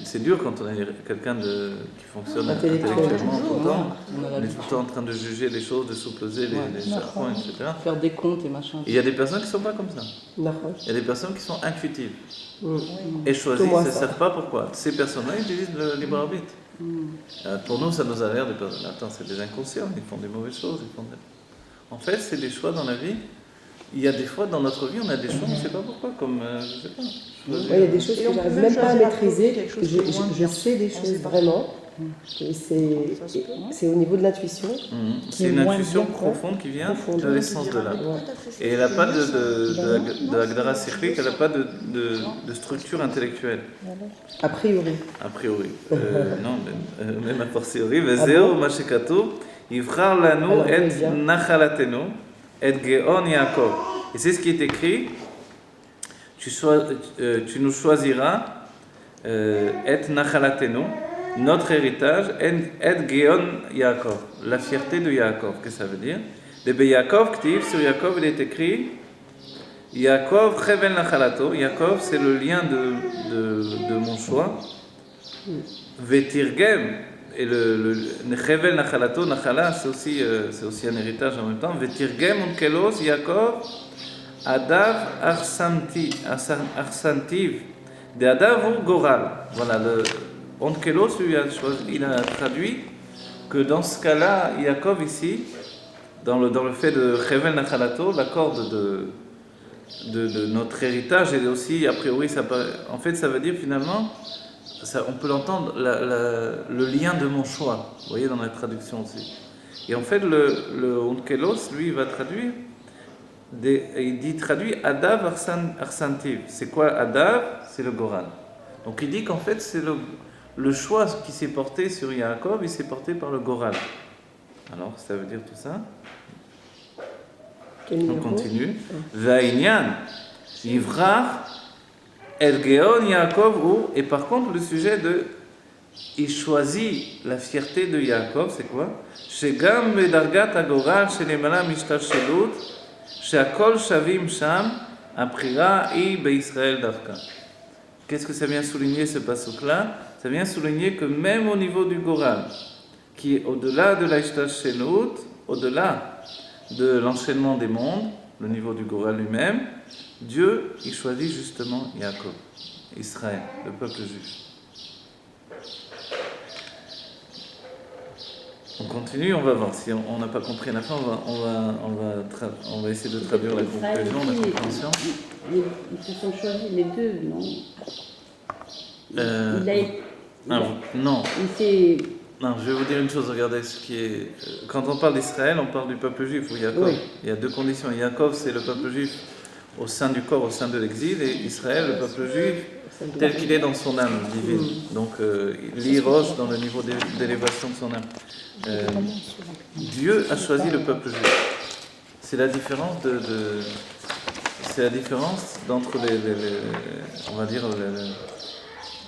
c'est dur quand on est quelqu'un qui fonctionne Intellectuel. intellectuellement tout le temps. On a On est l'habitude tout le temps en train de juger les choses, de sous-peser les charbons, etc. de faire des comptes et machin. Et il y a des personnes qui ne sont pas comme ça. D'accord. Il y a des personnes qui sont intuitives Mm. et choisissent, Comment elles ne ça savent pas pourquoi. Ces personnes-là utilisent le libre arbitre. Pour nous, ça nous a l'air de personnes. Attends, c'est des inconscients, ils font des mauvaises choses. En fait, c'est des choix dans la vie. Il y a des fois dans notre vie, on a des choix, on ne sait pas pourquoi, comme, je sais pas. choisir- Ouais, il y a des choses Et que on peut j'arrive même même pas à choisir maîtriser. quelque chose Je, qui est moins je bien. sais des On choses sait pas. vraiment. Et Ça se peut. c'est au niveau de l'intuition. C'est est une moins intuition bien, quoi. profonde qui vient Profonde. de l'essence de l'âme. Ouais. Et elle n'a pas de Agdara Sikhlik, elle n'a pas de structure intellectuelle, A priori. a priori. Non, même a fortiori. Vezeo Mashekatu, Ivrar Lanu Alors, et bien. Nachalatenu, et Geon Yaakov. Et c'est ce qui est écrit, tu nous choisiras, et Nachalatenu, notre héritage, et Geon Yaakov, la fierté de Yaakov. Qu'est-ce que ça veut dire? De Yaakov, sur Yaakov, il est écrit Yaakov, Chevel Nachalato. Yaakov, c'est le lien de mon choix. Vetirgem, et le Chevel Nachalato, Nachala, c'est aussi un héritage en même temps. Vetirgem, Onkelos, Yaakov, Adav, Arsantiv, de Adav ou Goral. Voilà, Onkelos, lui, il a traduit que dans ce cas-là, Yaakov ici, dans le fait de Chevel Nachalato, l'accord de notre héritage, et aussi, a priori, en fait, ça veut dire finalement, on peut l'entendre, le lien de mon choix, vous voyez, dans la traduction aussi. Et en fait, le Onkelos, lui, il va traduire, il traduit Adav Arsantiv. C'est quoi Adav? C'est le Goral. Donc il dit qu'en fait, c'est le choix qui s'est porté sur Yaakov, il s'est porté par le Goral. Alors, ça veut dire tout ça? Quel On numéro? continue. Vaïnian, Ivrar, El Geon Yaakov, et par contre, le sujet il choisit la fierté de Yaakov, c'est quoi? Shegam Bedargat Agoral, Shelemala Mishtar Shelut, Sheakol Shavim Sham, Aprira I Beisrael Davka. Qu'est-ce que ça vient souligner ce pasuk-là? Ça vient souligner que même au niveau du Goral, qui est au-delà de la Ishtar Shelut, au-delà de l'enchaînement des mondes, le niveau du Goral lui-même, Dieu, il choisit justement Yaakov, Israël, le peuple juif. On continue, on va voir. Si on n'a pas compris à la fin, on va essayer de traduire la conclusion, la compréhension. Ils se sont choisis les deux, non? Non, Il s'est... non, je vais vous dire une chose, regardez quand on parle d'Israël, on parle du peuple juif ou Yaakov. Oui. Il y a deux conditions. Yaakov, c'est le peuple juif au sein du corps, au sein de l'exil, et Israël, le peuple juif, tel qu'il est dans son âme divine. Donc, l'iroche dans le niveau d'élévation de son âme. Dieu a choisi le peuple juif. C'est la différence c'est la différence d'entre on va dire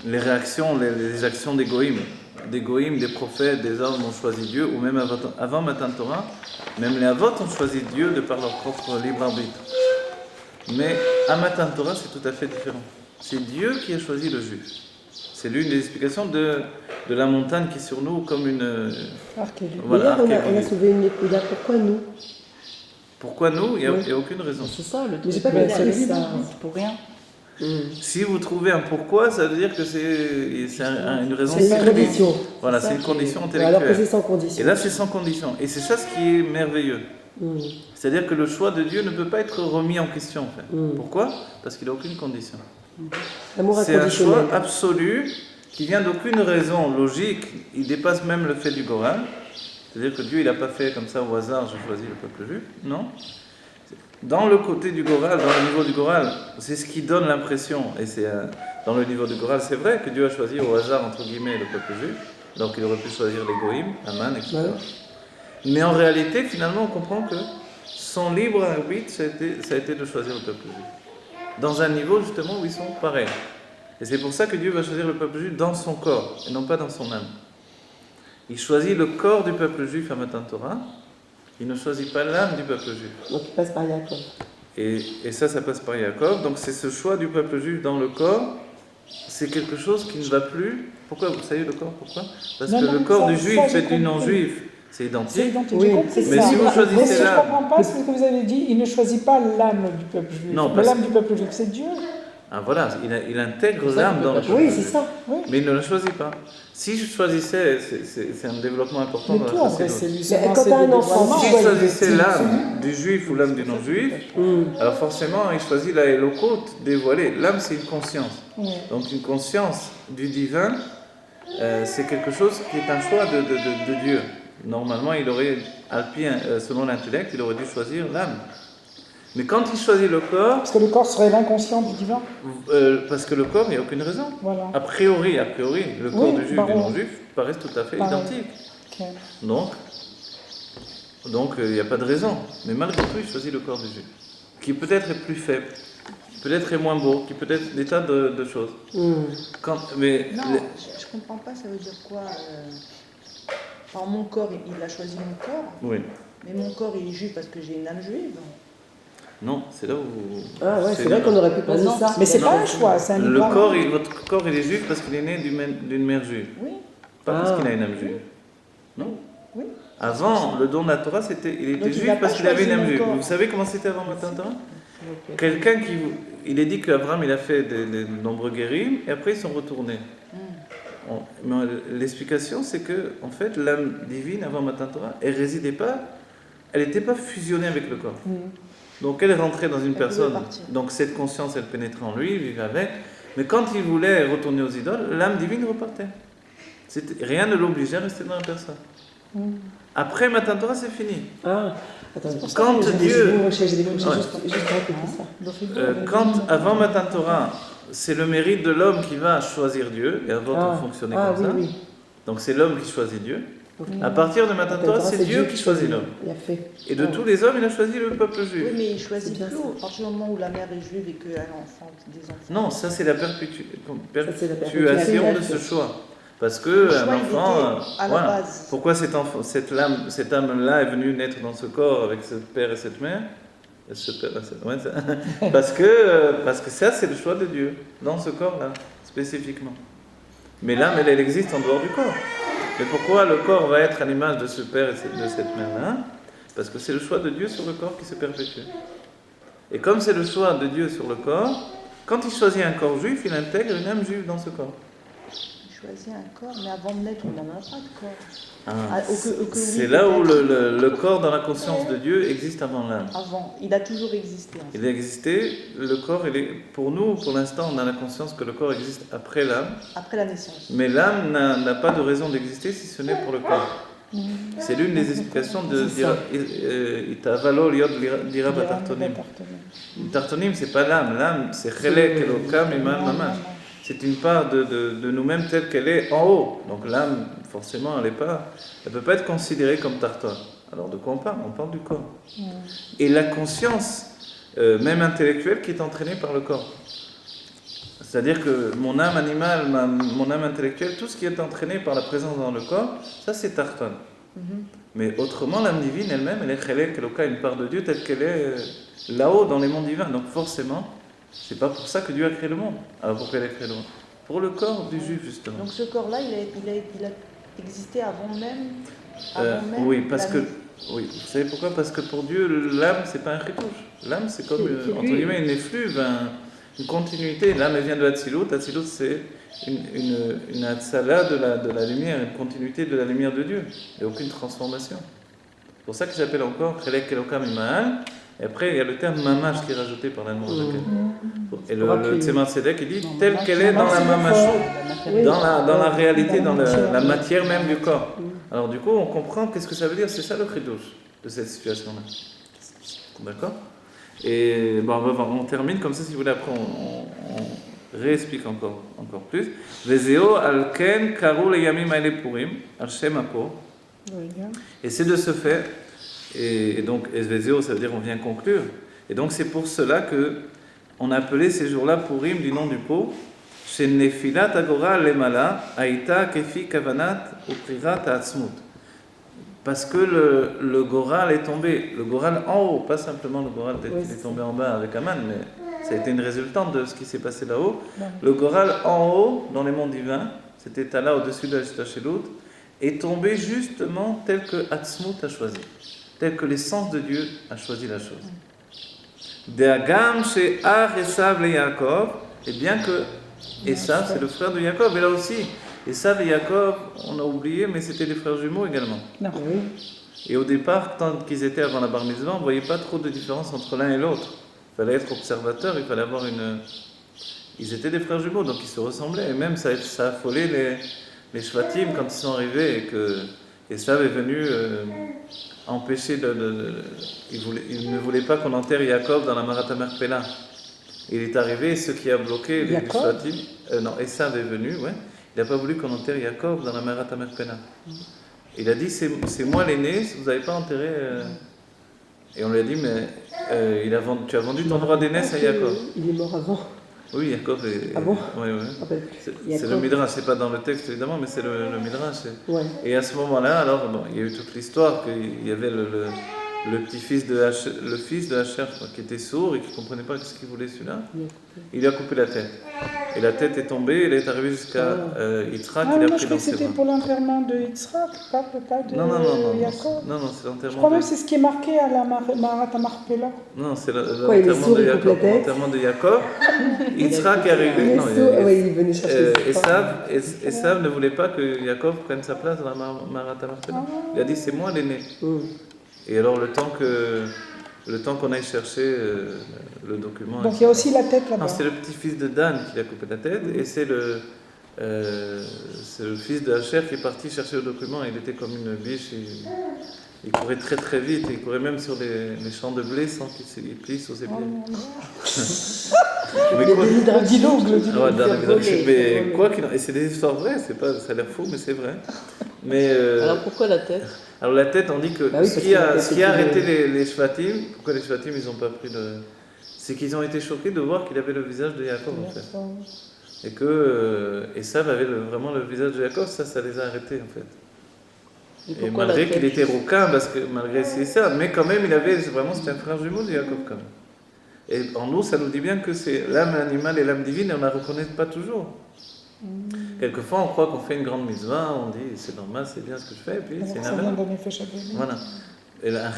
les réactions, les actions des goïms. Des goïms, des prophètes, des hommes ont choisi Dieu, ou même avant Matan Torah, même les avot ont choisi Dieu de par leur propre libre arbitre. Mais à Matan Torah, c'est tout à fait différent. C'est Dieu qui a choisi le juif. C'est l'une des explications de la montagne qui est sur nous comme une... Archéologie. Voilà, D'ailleurs, on a archéologie. soulevé une écoute. Pourquoi nous? Pourquoi nous? Il n'y Oui. a aucune raison. C'est ça le Mais truc. j'ai pas Ben, compris c'est le ça. libre. C'est pour rien. Si vous trouvez un pourquoi, ça veut dire que c'est une raison C'est une secrète. condition. Voilà, C'est c'est ça une condition Alors que intellectuelle. c'est sans Et condition. là, c'est sans condition. Et c'est ça ce qui est merveilleux. Mm. C'est-à-dire que le choix de Dieu ne peut pas être remis en question. En fait. Mm. Pourquoi? Parce qu'il n'a aucune condition. L'amour C'est un inconditionnel. choix absolu qui vient d'aucune raison logique. Il dépasse même le fait du Goral. C'est-à-dire que Dieu, il n'a pas fait comme ça au hasard, je choisis le peuple juif. Non. Dans le côté du Goral, dans le niveau du Goral, c'est ce qui donne l'impression, et c'est dans le niveau du Goral, c'est vrai que Dieu a choisi au hasard, entre guillemets, le peuple juif, donc il aurait pu choisir les Goïm, Aman, etc. Ouais. Mais en réalité, finalement, on comprend que son libre arbitre, ça a été de choisir le peuple juif. Dans un niveau, justement, où ils sont pareils. Et c'est pour ça que Dieu va choisir le peuple juif dans son corps, et non pas dans son âme. Il choisit le corps du peuple juif à Matan Torah, il ne choisit pas l'âme du peuple juif. Donc il passe par Jacob. Et ça passe par Jacob. Donc c'est ce choix du peuple juif dans le corps, c'est quelque chose qui ne va plus. Pourquoi? Vous savez le corps, pourquoi? Parce Non, que non, le corps ça- du juif ça, j'ai fait du compris. non-juif, c'est C'est identique. identique, Oui, j'ai compris c'est Mais ça. si vous choisissez Mais ce que je l'âme- comprends pas, c'est ce que vous avez dit, il ne choisit pas l'âme du peuple juif. Non, Mais parce- l'âme du peuple juif, c'est Dieu. Ah voilà, il intègre C'est ça l'âme qu'il dans peut le pas peuple Oui, juif. c'est ça. Mais il ne le choisit pas. Si je choisissais, c'est un développement important Mais dans tout, la en vrai, société. c'est lui. Mais quand c'est t'as des un enfant, dévoilements. Si tu je vois, choisissais il est- l'âme du juif ou l'âme du non-juif, alors forcément, il choisit la Elokut dévoilée. L'âme, c'est une conscience. Oui. Donc une conscience du divin, c'est quelque chose qui est un choix de Dieu. Normalement, il aurait, selon l'intellect, il aurait dû choisir l'âme. Mais quand il choisit le corps, Parce que le corps serait l'inconscient du divin. parce que le corps, il n'y a aucune raison. Voilà. A priori, le corps Oui, du juif et baron. du non-juif paraissent tout à fait Pareil. identiques. Ok. Donc il n'y a pas de raison. Mais malgré tout, il choisit le corps du juif, qui peut-être est plus faible, peut-être est moins beau, qui peut être des tas de choses. Mais Non, je comprends pas, ça veut dire quoi Enfin, mon corps, il a choisi mon corps, oui, mais mon corps, il est juif parce que j'ai une âme juive. non, c'est là où. Ah ouais, c'est vrai qu'on aurait pu penser non, ça. Mais c'est Non. pas un choix, c'est un Le libre corps, arbitre. votre corps, il est juif parce qu'il est né d'une mère juive, Oui, pas parce Ah. qu'il a une âme juive. Non. oui. Avant, le don de la Torah, il était Donc, il juif n'a pas parce qu'il avait une choisi âme mon juive. corps. Vous savez comment c'était avant Matan Torah? Quelqu'un qui. Il est dit qu'Abraham, il a fait de nombreux guérim, et après ils sont retournés. Mais l'explication, c'est que, en fait, l'âme divine avant Matan Torah, elle résidait pas, elle n'était pas fusionnée avec le corps. Donc elle est rentrée dans une pouvait personne. partir. Donc cette conscience, elle pénétrait en lui, il vivait avec. Mais quand il voulait retourner aux idoles, l'âme divine repartait. Rien ne l'obligeait à rester dans la personne. Après Matan Torah, c'est fini. Ah, attends, Quand j'ai Dieu- décroché, Ouais. juste raconter ça. Quand avant Matan Torah, c'est le mérite de l'homme qui va choisir Dieu, et avant on fonctionnait comme ça. Oui. Donc c'est l'homme qui choisit Dieu. À partir de Matan Torah, c'est Dieu qui choisit l'homme. Il a fait. Et de tous les hommes, il a choisi le peuple juif. Oui, mais il choisit C'est bien plus ça. à partir du moment où la mère est juive et qu'elle enfante des enfants. Non, ça c'est la c'est la perpétuation de ce choix. Parce que Le choix, un il enfant, était à la base. pourquoi cette âme-là est venue naître dans ce corps avec ce père et cette mère? Parce que ça c'est le choix de Dieu, dans ce corps-là, spécifiquement. Mais l'âme, elle existe en dehors du corps. Mais pourquoi le corps va être à l'image de ce père et de cette mère-là? Parce que c'est le choix de Dieu sur le corps qui se perpétue. Et comme c'est le choix de Dieu sur le corps, quand il choisit un corps juif, il intègre une âme juive dans ce corps. Il choisit un corps, mais avant de naître, on n'en a pas de corps. Ah, oui, c'est là où peut-être. le corps dans la conscience de Dieu existe avant l'âme. Avant, il a toujours existé. En fait. Il a existé, le corps, pour nous, pour l'instant, on a la conscience que le corps existe après l'âme, Après la naissance. mais l'âme n'a pas de raison d'exister si ce n'est pour le corps. C'est l'une des explications de Itavalo Liot Dira Batartonim. Tartonim, c'est pas l'âme, l'âme c'est Chelek Elokam Iman Mamash. C'est une part de nous-mêmes telle qu'elle est en haut. Donc l'âme, forcément, elle ne peut pas être considérée comme Tarton. Alors de quoi on parle? On parle du corps. Et la conscience, même intellectuelle, qui est entraînée par le corps. C'est-à-dire que mon âme animale, mon âme intellectuelle, tout ce qui est entraîné par la présence dans le corps, ça c'est Tarton. Mais autrement, l'âme divine elle-même, elle est Chelek Eloka, une part de Dieu telle qu'elle est là-haut dans les mondes divins. Donc forcément, c'est pas pour ça que Dieu a créé le monde. Alors pourquoi il a créé le monde? pour le corps du juif, justement. Donc ce corps-là, il a existé avant même. Oui, parce que. la- Oui, vous savez pourquoi? Parce que pour Dieu, l'âme, c'est pas un chitouche. L'âme, c'est comme, C'est entre lui. guillemets, une effluve, une continuité. L'âme, elle vient de Hatzilut. Hatzilut, c'est une atzala de la lumière, une continuité de la lumière de Dieu. Il n'y a aucune transformation. C'est pour ça qu'il s'appelle encore Chelek Elokam Ima'al. Et après, il y a le terme mamash qui est rajouté par l'allemand. Et le Tzemar Tzedek, il dit telle qu'elle est dans la mamashut, Oui. dans la réalité, dans la matière même du corps. Alors du coup, on comprend qu'est-ce que ça veut dire. C'est ça le chidouche de cette situation-là. D'accord? Et bon, on va voir, on termine comme ça. Si vous voulez, après, on réexplique encore plus. Vezeo alken karu leyamim haele purim al shem hapo. Et c'est de ce fait. Et donc, Vezeo, ça veut dire on vient conclure. Et donc, c'est pour cela que on a appelé ces jours-là Purim du nom du pot. Chez Nefilat Agora Lemala, Aïta Kefi Kavanat Uprirat Atzmut. Parce que le Goral est tombé. Le Goral en haut, pas simplement le Goral tel qu'il est tombé en bas avec Aman, mais ça a été une résultante de ce qui s'est passé là-haut. Le Goral en haut, dans les mondes divins, cet état-là au-dessus de la Shtachelut, est tombé justement tel que Atzmut a choisi. Tel que l'essence de Dieu a choisi la chose. De'agam she'ar Esav le Yaakov, et bien que Esav, c'est le frère de Yaakov, et là aussi, Esav et Yaakov, on a oublié, mais c'était des frères jumeaux également. Non. Et au départ, tant qu'ils étaient avant la bar mitzvah, on ne voyait pas trop de différence entre l'un et l'autre. Il fallait être observateur, il fallait avoir une... Ils étaient des frères jumeaux, donc ils se ressemblaient, et même ça affolait les Shvatim quand ils sont arrivés, et que Esav est venu... empêcher il ne voulait pas qu'on enterre Yaakov dans la Marat Marpella. Il est arrivé, ce qui a bloqué les Shvatim. Non, Esav est venu, ouais. Il n'a pas voulu qu'on enterre Yaakov dans la Marat Marpella. Il a dit c'est moi l'aîné, vous n'avez pas enterré. Et on lui a dit mais tu as vendu ton droit d'aînesse à Yaakov. Il est mort avant. Oui, Yaakov est. Ah bon? Oui, oui. Ah ben, C'est le Midrash, c'est pas dans le texte évidemment, mais c'est le Midrash. ouais. Et à ce moment-là, alors, bon, il y a eu toute l'histoire qu'il y avait le petit-fils le fils de Hacher qui était sourd et qui ne comprenait pas ce qu'il voulait celui-là. Il lui a coupé la tête. Et la tête est tombée, elle est arrivée jusqu'à Yitzhak, Ah, il a moi, pris je crois dans que ses c'était bras. pour l'enterrement de Yitzhak, pas de Yaakov. Non, c'est Je l'enterrement crois même de... que c'est ce qui est marqué à la Marat Marpella. Non, c'est Quoi, il est l'enterrement sourd, de il coupe Yaakov. la tête. L'enterrement de Yaakov. Yitzhak est arrivé. Il est Non, sourd, ouais, il venait chercher ses Esav ne voulait pas que Yaakov prenne sa place dans la Marat Marpella. Il a dit c'est moi l'aîné. Et alors le temps qu'on aille chercher le document. Donc il y a aussi la tête là-bas. Non, c'est le petit-fils de Dan qui a coupé la tête et c'est le fils de Hacher qui est parti chercher le document. Il était comme une biche, il courait très très vite, il courait même sur les champs de blé sans qu'il plie sous ses pieds. Mais quoi, Le dialogue. ah ouais, mais quoi qu'il en... Et c'est des histoires vraies, ça a l'air fou, mais c'est vrai. Mais, Alors pourquoi la tête? alors la tête, on dit que Bah oui, ce qui a arrêté les Shvatim, pourquoi les Shvatim ils n'ont pas pris c'est qu'ils ont été choqués de voir qu'il avait le visage de Yaakov en fait. Et que Esav avait vraiment le visage de Yaakov, ça les a arrêtés en fait. Et malgré qu'il était rouquin, parce que malgré c'est ça, mais quand même c'était un frère jumeau de Yaakov quand même. Et en nous, ça nous dit bien que c'est l'âme animale et l'âme divine, et on ne la reconnaît pas toujours. Quelquefois, on croit qu'on fait une grande mitzvah, on dit c'est normal, c'est bien ce que je fais, et puis c'est une avéra. Voilà. Et là,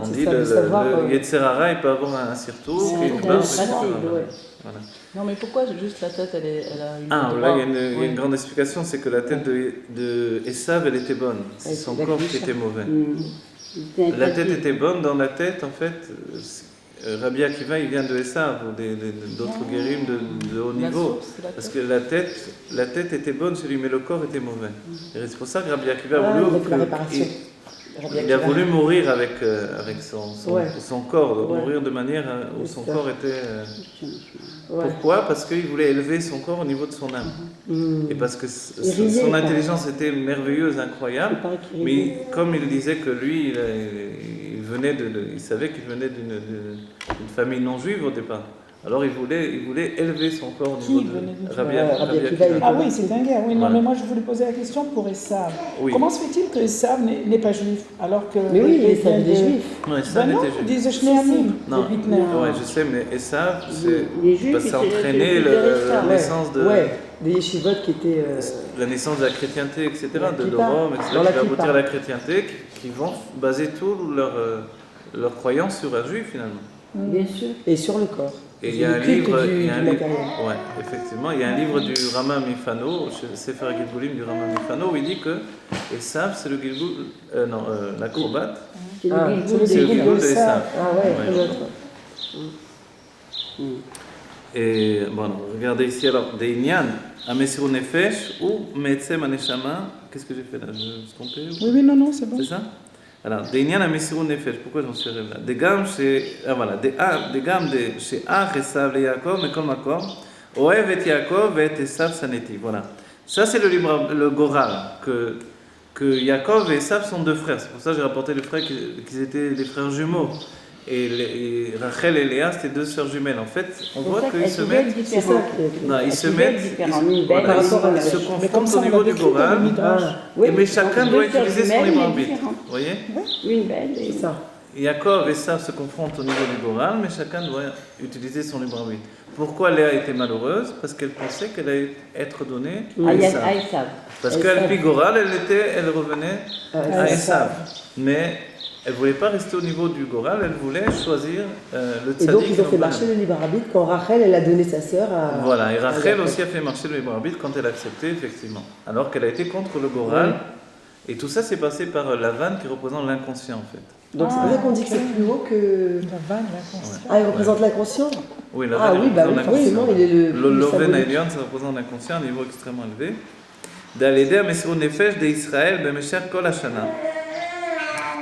on dit le Yetzer Hara, il peut avoir un surtout, une barbe, voilà. Non, mais pourquoi juste la tête, elle a une Ah, là, il y a une grande explication, c'est que la tête de Esav, elle était bonne. C'est son corps qui était mauvais. La tête était bonne. Dans la tête, en fait, Rabbi Akiva, il vient de Esav, ou d'autres guérim de haut niveau. Parce que la tête était bonne chez lui, mais le corps était mauvais. Et c'est pour ça que Rabbi Akiva a voulu mourir avec son corps, mourir de manière où son corps était... Pourquoi? Parce qu'il voulait élever son corps au niveau de son âme. Et parce que son intelligence était merveilleuse, incroyable. Mais comme il disait que lui, il savait qu'il venait d'une famille non juive au départ. Alors il voulait élever son corps au Qui niveau venait de de- Rabbi Rabbi Akiva. Akiva, Ah oui, c'est un gars. Oui, non, Voilà. mais moi je voulais poser la question pour Esav. Oui. Comment se fait-il que Esav n'est pas juif alors que Mais oui, il mais ça vient des de- juifs. Non, Ben Esav non, était juif. des Shneamim, Non, des Bitner. ouais, je sais, mais Esav, Les Juifs, parce que ça ils étaient entraînait des la Ouais, naissance de ouais, des yeshivot qui étaient. la naissance de la chrétienté, etc., La de Kippa. Rome, etc., Dans qui la va aboutir Kippa. à la chrétienté, qui vont baser toute leur croyance sur un juif finalement. Bien sûr. Et sur le corps. Et C'est il y a le un culte livre, du il y a un matériel. livre, ouais, effectivement, il y a un livre du Rama Mifano, Sefer Gilgulim du Rama Mifano, où il dit que Esav, c'est le Gilgul, l'acrobate, C'est le Ah, Gilgoul c'est le des Gilgul de de Esav. Ah ouais, Ouais. peut-être. Et bon, regardez ici alors, des Inyan, Amesirou Nefesh ou Me'etzem Aneshama, qu'est-ce que j'ai fait là? Je me suis trompé ou- Oui, non, non, c'est bon. C'est ça? Alors, des Inyan Amesirou Nefesh, pourquoi j'en suis arrivé là? Des Gam chez, voilà, des Gam chez Ach, Esav, le Yaakov, Mekol Makom, Oev et Yaakov et Esav Saneti, voilà. Ça c'est le Goral, que Yaakov et Esav sont deux frères, c'est pour ça que j'ai rapporté le frère qu'ils étaient des frères jumeaux. Et Rachel et Léa, c'était deux sœurs jumelles. En fait, on voit qu'ils se mettent. C'est ça qui Non, ils Elles se pouvaient mettent. être différentes, une belle, Voilà, par rapport à ils la- se Mais comme confrontent ça, au on niveau l'a du décrit dans le Goral. Midrash. Et mais chacun doit utiliser son libre arbitre. différentes. Vous voyez? Une belle et C'est ça. Yaakov et Esav se confrontent au niveau du Goral, mais chacun doit utiliser son libre arbitre. Pourquoi Léa était malheureuse? Parce qu'elle pensait qu'elle allait être donnée à Esav. Aïssav. Parce qu'à Pi Goral, elle revenait à Esav. Mais elle ne voulait pas rester au niveau du Goral, elle voulait choisir le Et donc tzaddik. ils ont fait marcher le libre arbitre quand Rachel elle a donné sa sœur à. Voilà, et Rachel Jacob. aussi a fait marcher le libre arbitre quand elle a accepté, effectivement. Alors qu'elle a été contre le Goral. Et tout ça s'est passé par la vanne qui représente l'inconscient, en fait. Donc c'est pour ça qu'on dit que c'est plus haut que. La vanne, l'inconscient. Ah, il représente l'inconscient. Oui, la Ah vanne oui, bah oui, représente forcément, l'inconscient. il est le. plus L'Oven symbolique. Aelion, ça représente l'inconscient à un niveau extrêmement élevé. D'aléder Messirou Nefesh d'Israël, Bemesher Kol Hashana.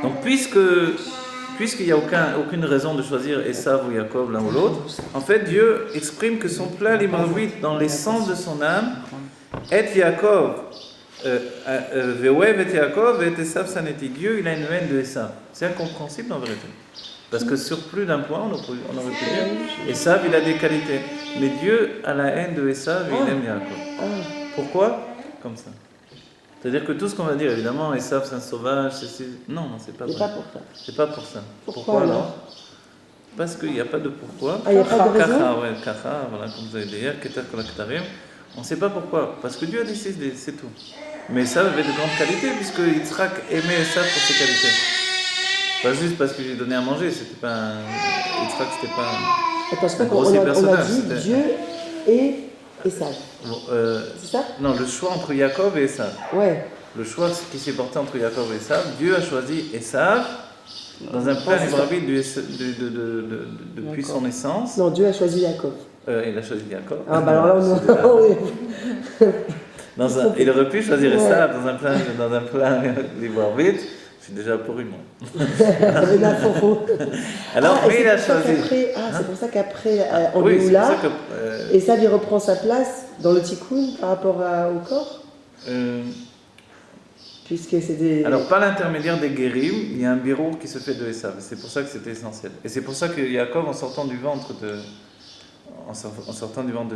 Donc, puisqu'il n'y a aucune raison de choisir Esav ou Yaakov l'un ou l'autre, en fait, Dieu exprime que son plein libre arbitre dans l'essence de son âme est Yaakov. Ve'oev et Yaakov et Esav Saneti. Dieu, il a une haine de Esav. C'est incompréhensible en vérité. Parce que sur plus d'un point, on aurait pu dire Esav, il a des qualités. Mais Dieu a la haine de Esav et il aime Yaakov. Ah, Pourquoi? Comme ça. C'est-à-dire que tout ce qu'on va dire, évidemment, Esav c'est un sauvage, non, c'est pas C'est vrai. pas pour ça. C'est pas pour ça. Pourquoi, alors? Parce qu'il n'y a pas de pourquoi. Ah, il n'y a pas de raison. Kacha, ouais, Kacha, voilà, comme vous avez dit hier, Keter Kolaktarim. On ne sait pas pourquoi. Parce que Dieu a décidé, c'est tout. Mais Esav avait de grandes qualités, puisque Yitzhak aimait Esav pour ses qualités. Pas juste parce que j'ai donné à manger, c'était pas un... Yitzhak, c'était pas un... Attends, je sais pas grossier on a personnage, dit c'était- Dieu et Esav. Bon, C'est ça? non, le choix entre Yaakov et Esav. Ouais. Le choix qui s'est porté entre Yaakov et Esav, Dieu a choisi Esav dans un plein Ouais, c'est libre ça. arbitre depuis son naissance. Non, Dieu a choisi Jacob. Il a choisi Yaakov. Ah, bah alors là, on. Il aurait pu choisir Ouais. Esav dans un plein libre arbitre. Je suis déjà pourri, moi. Avec la faux. Alors, Ah, et mais il a c'est pour ça choisi. qu'après- c'est pour ça qu'après, en Oui, c'est pour Géoula, ça que. Esav il reprend sa place dans le tikkun par rapport au corps, puisque c'est des. Alors, par l'intermédiaire des guérim, il y a un bureau qui se fait de Esav. C'est pour ça que c'était essentiel. Et c'est pour ça que Yaakov, en sortant du ventre de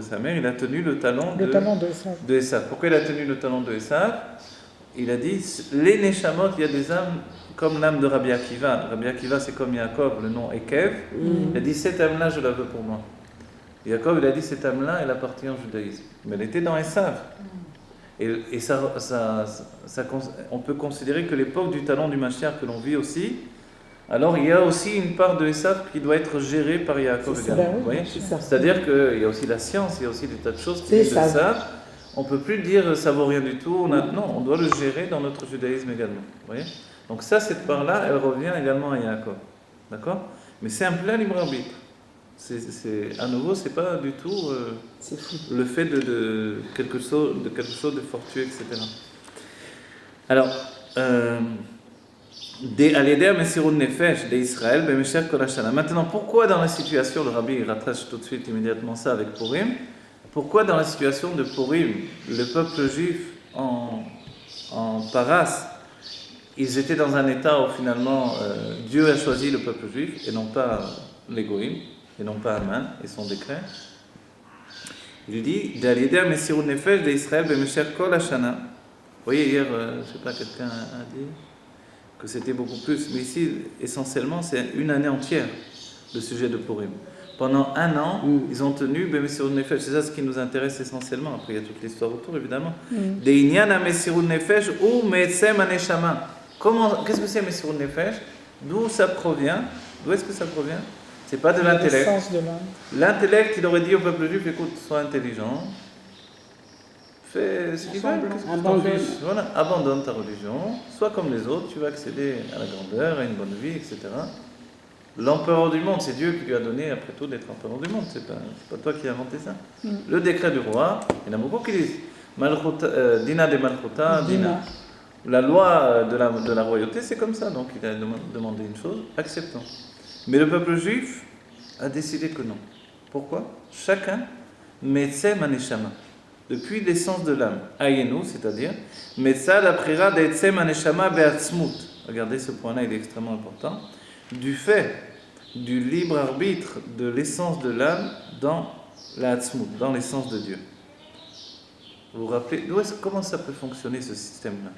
sa mère, il a tenu le talon Le talent de Esav. de Esav. Pourquoi il a tenu le talon de Esav? Il a dit, les Neshamot, il y a des âmes comme l'âme de Rabbi Akiva. Rabbi Akiva, c'est comme Yaakov, le nom Ekev. Il a dit, cette âme-là, je la veux pour moi. Yaakov, il a dit, cette âme-là, elle appartient au judaïsme. Mais elle était dans Esav. Et on peut considérer que l'époque du talon du Mashiach que l'on vit aussi, alors il y a aussi une part de Esav qui doit être gérée par Yaakov C'est ça, également. ben oui, Vous voyez? c'est ça. C'est-à-dire qu'il y a aussi la science, il y a aussi des tas de choses qui C'est viennent de Esav. ça. On ne peut plus dire ça vaut rien du tout. Non, on doit le gérer dans notre judaïsme également. Vous voyez? Donc ça, cette part-là, elle revient également à Yaakov. D'accord? Mais c'est un plein libre arbitre. À nouveau, c'est pas du tout C'est fou. le fait de quelque chose de fortuit, etc. Alors, Al-Yeder Mesirun Nefesh d'Israël, Bemesher Kol Hashana. Maintenant, pourquoi dans la situation, le rabbi il rattrache tout de suite immédiatement ça avec Purim, pourquoi dans la situation de Purim, le peuple juif en Paras, ils étaient dans un état où finalement Dieu a choisi le peuple juif et non pas les Goïm. et non pas Haman et son décret. Il dit D'Aliéder Messirut Nefesh d'Israël Bemesher Kol Hashana. Vous voyez, hier, je ne sais pas, quelqu'un a dit que c'était beaucoup plus, mais ici, essentiellement, c'est une année entière, le sujet de Purim. Pendant un an, ils ont tenu Bemesirut Nefesh, c'est ça ce qui nous intéresse essentiellement. Après, il y a toute l'histoire autour, évidemment. De'inyan Messirut Nefesh ou Me'etzem Aneshama. Qu'est-ce que c'est Messirut Nefesh? D'où ça provient? D'où est-ce que ça provient? C'est pas de l'intellect. L'essence de l'âme. L'intellect, il aurait dit au peuple juif, écoute, sois intelligent, fais ce qu'il veut, qu'est-ce que tu t'en fiches? Voilà, abandonne ta religion, sois comme les autres, tu vas accéder à la grandeur, à une bonne vie, etc. L'empereur du monde, c'est Dieu qui lui a donné, après tout, d'être empereur du monde, c'est pas toi qui as inventé ça. Le décret du roi, il y en a beaucoup qui disent, Dina de Malchuta, Dina. La loi de la royauté, c'est comme ça, donc il a demandé une chose, acceptons. Mais le peuple juif a décidé que non. Pourquoi? Chacun, Me'etzem Aneshama, depuis l'essence de l'âme, Ayenu, c'est-à-dire, Metzad aprira d'Etzem Aneshama be'atzmut. Regardez, ce point-là, il est extrêmement important. Du fait du libre arbitre de l'essence de l'âme dans la atzmut, dans l'essence de Dieu. Vous vous rappelez, comment ça peut fonctionner ce système-là?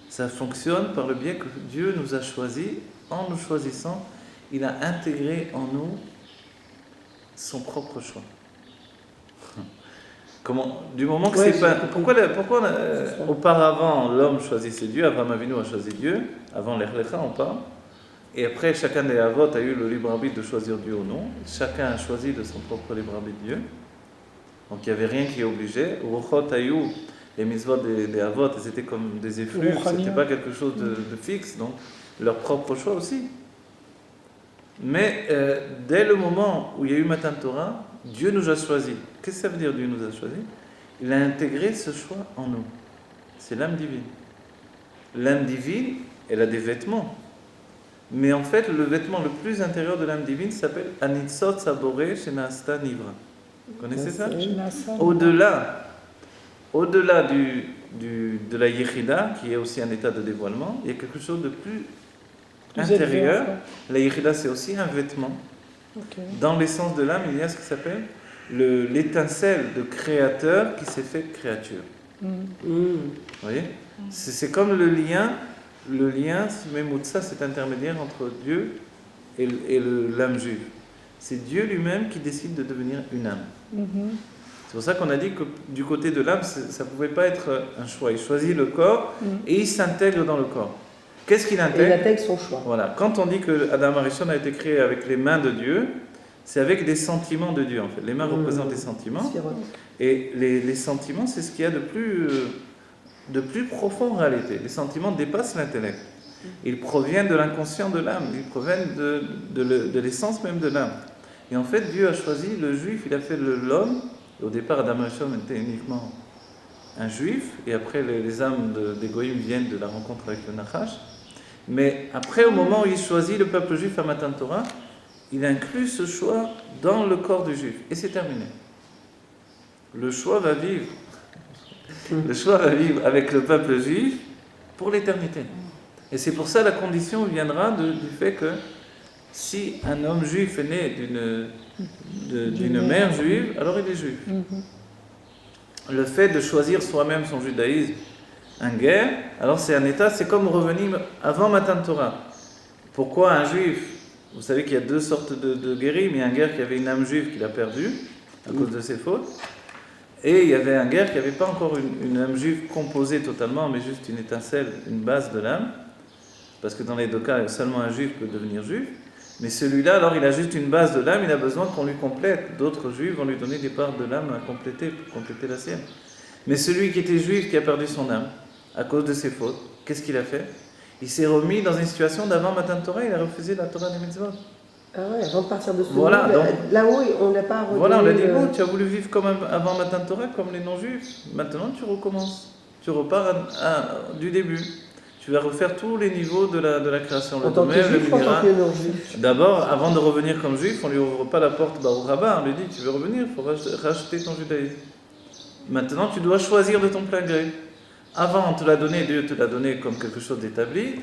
Ça fonctionne par le biais que Dieu nous a choisis. En nous choisissant, il a intégré en nous son propre choix. Du moment que c'est pas... Pourquoi auparavant l'homme choisissait Dieu, Abraham Avinu a choisi Dieu, avant l'Echlecha on parle, et après chacun des Avot a eu le libre arbitre de choisir Dieu ou non, chacun a choisi de son propre libre arbitre Dieu, donc il n'y avait rien qui obligeait. Ruchot Ayou, les mitzvot des Avot, c'était comme des effluves, c'était pas quelque chose de fixe, donc leur propre choix aussi. Mais dès le moment où il y a eu Matan Torah, Dieu nous a choisis. Qu'est-ce que ça veut dire Dieu nous a choisis? Il a intégré ce choix en nous. C'est l'âme divine. L'âme divine, elle a des vêtements. Mais en fait, le vêtement le plus intérieur de l'âme divine s'appelle Anitzot Saboré Shenasta Nivra. Vous connaissez ça? Au-delà de la Yechida, qui est aussi un état de dévoilement, il y a quelque chose de plus intérieur. La Yechida, c'est aussi un vêtement. Dans l'essence de l'âme, il y a ce qui s'appelle l'étincelle de créateur qui s'est fait créature. Vous voyez? C'est comme le lien, Memutsa, cet intermédiaire entre Dieu et l'âme juive. C'est Dieu lui-même qui décide de devenir une âme. C'est pour ça qu'on a dit que du côté de l'âme, ça ne pouvait pas être un choix. Il choisit le corps et il s'intègre dans le corps. Qu'est-ce qu'il intègre? Et il intègre son choix. Voilà. Quand on dit que Adam Arishon a été créé avec les mains de Dieu, c'est avec des sentiments de Dieu en fait. Les mains représentent des sentiments. Et les sentiments, c'est ce qu'il y a de plus profond en réalité. Les sentiments dépassent l'intellect. Ils proviennent de l'inconscient de l'âme. Ils proviennent de l'essence même de l'âme. Et en fait, Dieu a choisi le juif, il a fait l'homme. Au départ, Adam Arishon était uniquement un juif. Et après, les âmes des Goïm viennent de la rencontre avec le Nachash. Mais après, au moment où il choisit le peuple juif à Matan Torah, il inclut ce choix dans le corps du juif. Et c'est terminé. Le choix va vivre. Le choix va vivre avec le peuple juif pour l'éternité. Et c'est pour ça la condition viendra du fait que si un homme juif est né d'une mère juive, alors il est juif. Le fait de choisir soi-même son judaïsme, un guerre, alors c'est un état, c'est comme revenir avant Matan Torah. Pourquoi un juif? Vous savez qu'il y a deux sortes de guéris, mais il y a un guerre qui avait une âme juive qu'il a perdue à cause de ses fautes, et il y avait un guerre qui n'avait pas encore une âme juive composée totalement, mais juste une étincelle, une base de l'âme, parce que dans les deux cas, seulement un juif peut devenir juif, mais celui-là, alors il a juste une base de l'âme, il a besoin qu'on lui complète. D'autres juifs vont lui donner des parts de l'âme à compléter, pour compléter la sienne. Mais celui qui était juif, qui a perdu son âme, à cause de ses fautes, qu'est-ce qu'il a fait? Il s'est remis dans une situation d'avant Matan Torah, il a refusé la Torah des mitzvot. Ah ouais, avant de partir de ce voilà, monde, là-haut, on n'a pas redonné... Voilà, on a dit, bon, tu as voulu vivre comme avant Matan Torah, comme les non-juifs. Maintenant, tu recommences. Tu repars du début. Tu vas refaire tous les niveaux de la création. En tant que juif, en tant que non-juif. D'abord, avant de revenir comme juif, on ne lui ouvre pas la porte Baruch Rabba, on lui dit, tu veux revenir, il faut racheter ton judaïsme. Maintenant, tu dois choisir de ton plein gré. Avant, on te l'a donné, Dieu te l'a donné comme quelque chose d'établi.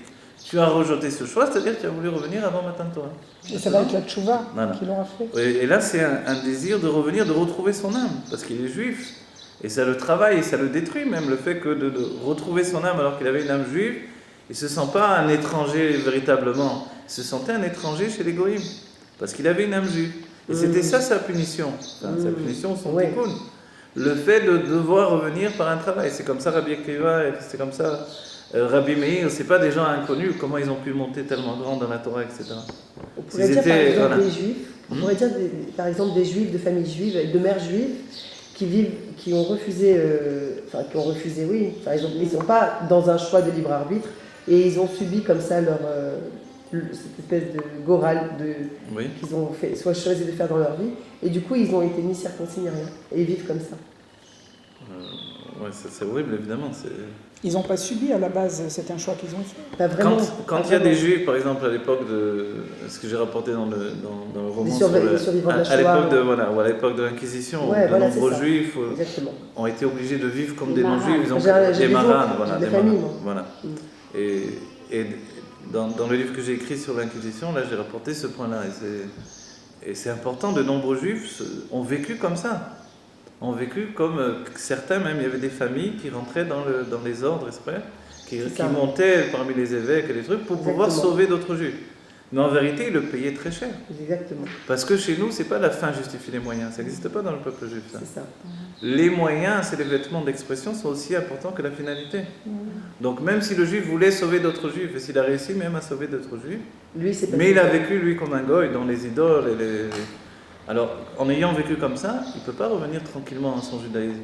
Tu as rejeté ce choix, c'est-à-dire que tu as voulu revenir avant Matan Torah. Et ça va être la tchouva Voilà. qu'il aura fait. Et là, c'est un désir de revenir, de retrouver son âme, parce qu'il est juif. Et ça le travaille, et ça le détruit même, le fait que de retrouver son âme alors qu'il avait une âme juive. Il ne se sent pas un étranger véritablement, il se sentait un étranger chez les goïms, parce qu'il avait une âme juive. Et c'était ça sa punition, sa punition, son tikkun. Le fait de devoir revenir par un travail. C'est comme ça Rabbi Akiva, c'est comme ça Rabbi Meir, c'est pas des gens inconnus, comment ils ont pu monter tellement grand dans la Torah, etc. On pourrait dire par exemple des juifs, on pourrait dire par exemple des juifs de familles juives, de mères juives, qui ont refusé, oui, par exemple, ils ne sont pas dans un choix de libre arbitre et ils ont subi comme ça cette espèce de goral qu'ils ont soit choisi de faire dans leur vie et du coup ils ont été ni circoncis ni rien et ils vivent comme ça. Ouais, c'est horrible évidemment. Ils n'ont pas subi à la base, c'est un choix qu'ils ont fait. Pas vraiment, quand il y a des juifs, par exemple à l'époque de ce que j'ai rapporté dans le roman les survivants de la Shoah, à l'époque de l'Inquisition, de nombreux juifs ont été obligés de vivre comme des non-juifs, ils ont des marranes, voilà. Et dans le livre que j'ai écrit sur l'Inquisition, là j'ai rapporté ce point-là, et c'est important. De nombreux juifs ont vécu comme ça. Ont vécu comme certains, même il y avait des familles qui rentraient dans les ordres exprès, qui montaient parmi les évêques et les trucs pour pouvoir sauver d'autres juifs. Mais en vérité, ils le payaient très cher. Exactement. Parce que chez nous, c'est pas la fin justifie les moyens, ça n'existe pas dans le peuple juif. Ça. C'est ça. Les moyens, c'est les vêtements d'expression, sont aussi importants que la finalité. Donc même si le juif voulait sauver d'autres juifs, et s'il a réussi même à sauver d'autres juifs, mais il a vécu lui comme un goy dans les idoles et Alors, en ayant vécu comme ça, il ne peut pas revenir tranquillement à son judaïsme.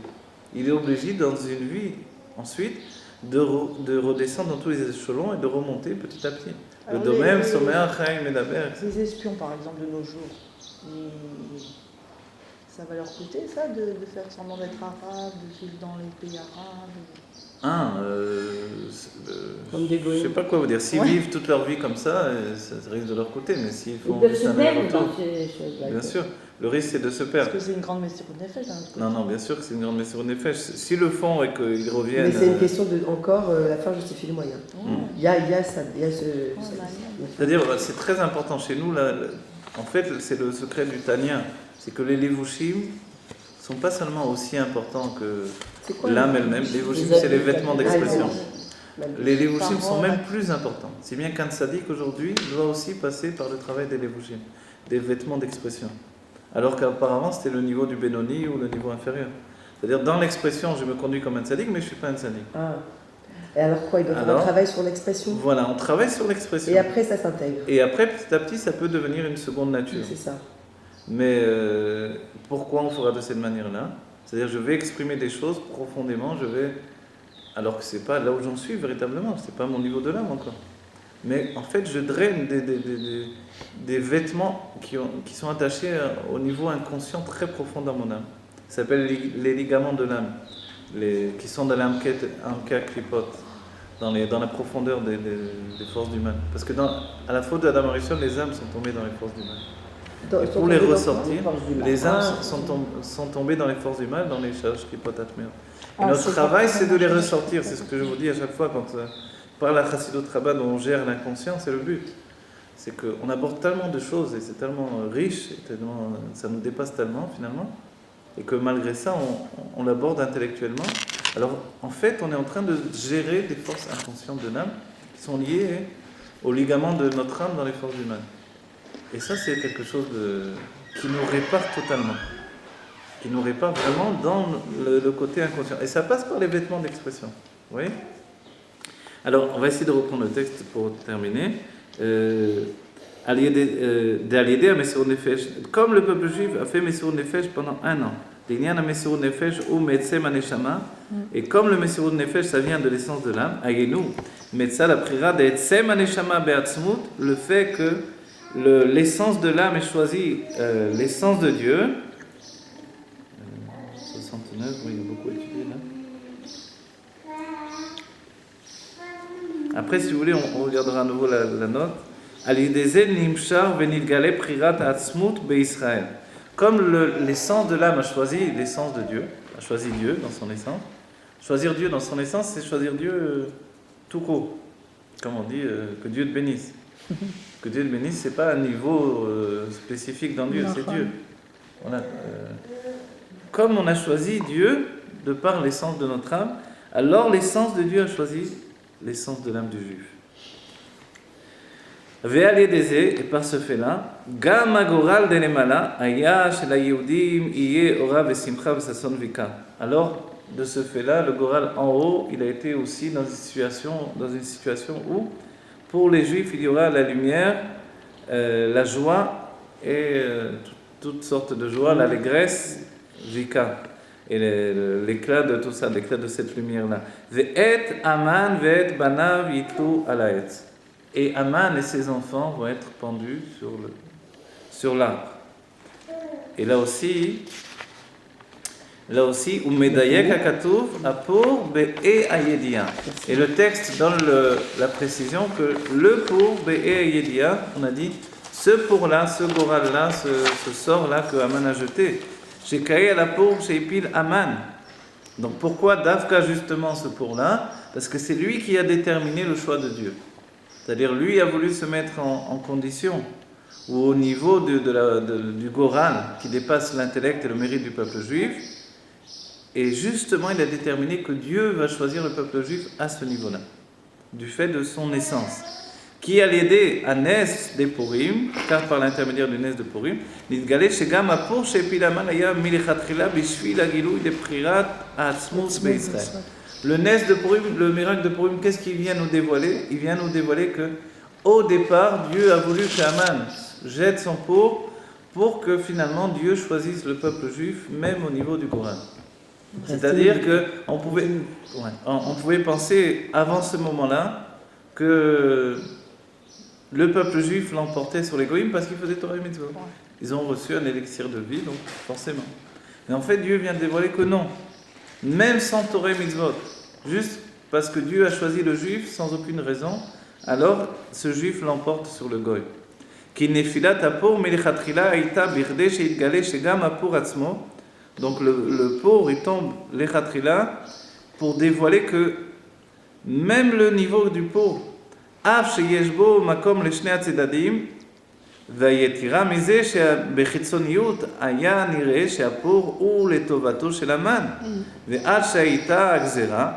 Il est obligé, dans une vie, ensuite, de redescendre dans tous les échelons et de remonter petit à petit. Alors, le domaine, Somer, Chaim, Medaber, etc. Les espions, par exemple, de nos jours, ça va leur coûter, ça, de faire semblant d'être arabe, de vivre dans les pays arabes comme des goïms. Je ne sais pas quoi vous dire. S'ils vivent toute leur vie comme ça risque de leur coûter. Mais s'ils font Ils peuvent juste se un perdre aller-retour, dans ces choses-là. bien sûr, le risque c'est de se perdre. Parce que c'est une grande messire de nefesh, d'un autre côté. Non, bien sûr que c'est une grande messure de nefesh. S'ils le font et qu'ils reviennent. Mais c'est une question de la fin justifie les moyens. Il y a ça, il y a ce. C'est-à-dire, c'est très important chez nous. Là, en fait, c'est le secret du Tanya. C'est que les levushim ne sont pas seulement aussi importants que l'âme elle-même. Les levushim, c'est les vêtements d'expression. Les levushim sont même plus importants. Si bien qu'un tzaddik aujourd'hui doit aussi passer par le travail des levushim, des vêtements d'expression. Alors qu'auparavant, c'était le niveau du Benoni ou le niveau inférieur. C'est-à-dire, dans l'expression, je me conduis comme un tzaddik, mais je ne suis pas un tzaddik. Et alors quoi, il doit faire un travail sur l'expression. Voilà, on travaille sur l'expression. Et après, ça s'intègre. Et après, petit à petit, ça peut devenir une seconde nature. C'est ça. Mais pourquoi on fera de cette manière-là? C'est-à-dire, je vais exprimer des choses profondément, alors que ce n'est pas là où j'en suis véritablement, ce n'est pas mon niveau de l'âme encore. Mais en fait, je draine des vêtements qui sont attachés au niveau inconscient très profond dans mon âme. Ça s'appelle les ligaments de l'âme, qui sont dans l'Amka Klipot, dans la profondeur des forces du mal. Parce que à la faute d'Adam Arishon, les âmes sont tombées dans les forces du mal. Et pour les ressortir, les âmes sont tombées dans les forces du mal, dans les charges Klipot Atmer. Et notre travail, c'est de les ressortir. C'est ce que je vous dis à chaque fois quand par la Chassidut Rabbah dont on gère l'inconscient, c'est le but. C'est qu'on aborde tellement de choses et c'est tellement riche, et ça nous dépasse tellement finalement, et que malgré ça, on l'aborde intellectuellement. Alors en fait, on est en train de gérer des forces inconscientes de l'âme qui sont liées aux ligaments de notre âme dans les forces du mal. Et ça, c'est quelque chose qui nous répare totalement, qui nous répare vraiment dans le côté inconscient. Et ça passe par les vêtements d'expression. Vous voyez ? Alors, on va essayer de reprendre le texte pour terminer. Comme le peuple juif a fait Messirut Nefesh pendant 1 an, et comme le Messirut Nefesh, ça vient de l'essence de l'âme, le fait que l'essence de l'âme est choisie, l'essence de Dieu. 69, oui, il y a beaucoup étudié là. Après, si vous voulez, on regardera à nouveau la note. Comme l'essence de l'âme a choisi l'essence de Dieu, a choisi Dieu dans son essence, Choisir Dieu dans son essence, c'est choisir Dieu tout court. Comme on dit, que Dieu te bénisse. Que Dieu te bénisse, c'est pas un niveau spécifique dans Dieu, c'est Dieu. Voilà. Comme on a choisi Dieu de par l'essence de notre âme, alors l'essence de Dieu a choisi l'essence de l'âme du juif. Ve'al yedezeh, et par ce fait-là, gam agoral denemala, aya shel hayehudim iye ora vesimcha vesason vika. Alors, de ce fait-là, le goral en haut, il a été aussi dans une situation où, pour les juifs, il y aura la lumière, la joie et toutes sortes de joie, l'allégresse, vika. Et l'éclat de tout ça, l'éclat de cette lumière-là. Ve'et aman ve'et banav yitlu ala etz. Et Aman et ses enfants vont être pendus sur l'arbre. Et là aussi, Umedayek hakatuv apur be'e ayedia. Et le texte donne la précision que le pour be'e ayedia, on a dit, ce pour-là, ce goral-là, ce sort-là que Aman a jeté. Chez Kaé la pour, chez Ipil Aman. Donc pourquoi Davka justement ce pour-là? Parce que c'est lui qui a déterminé le choix de Dieu. C'est-à-dire, lui a voulu se mettre en condition, ou au niveau du Goral, qui dépasse l'intellect et le mérite du peuple juif, et justement, il a déterminé que Dieu va choisir le peuple juif à ce niveau-là, du fait de son essence, qui a l'aider à Nes des Purim, car par l'intermédiaire du Nes de Purim, l'Idgalé Shegam Apur Shepilaman Aya Milechatrila Bishvil Agilou de Prirat Atzmut Beisraël. Le Nes de Purim, le miracle de Purim, qu'est-ce qu'il vient nous dévoiler? Il vient nous dévoiler que, au départ, Dieu a voulu qu'Aman jette son pour que finalement Dieu choisisse le peuple juif, même au niveau du Coran. C'est-à-dire qu'on pouvait penser avant ce moment-là que le peuple juif l'emportait sur les goïms parce qu'il faisait Torah et Mitzvot. Ils ont reçu un élixir de vie, donc forcément. Mais en fait, Dieu vient de dévoiler que non. Même sans Torah et Mitzvot, juste parce que Dieu a choisi le juif sans aucune raison, alors ce juif l'emporte sur le goy. Donc le pour, il tombe l'echatrila pour dévoiler que même le niveau du pour, af sheyeshbo makom leshnei atzedadim, והיתירה מזה שבחיצוניות היה נראה שהפור הוא לטובתו של המן ועד שהייתה הגזרה.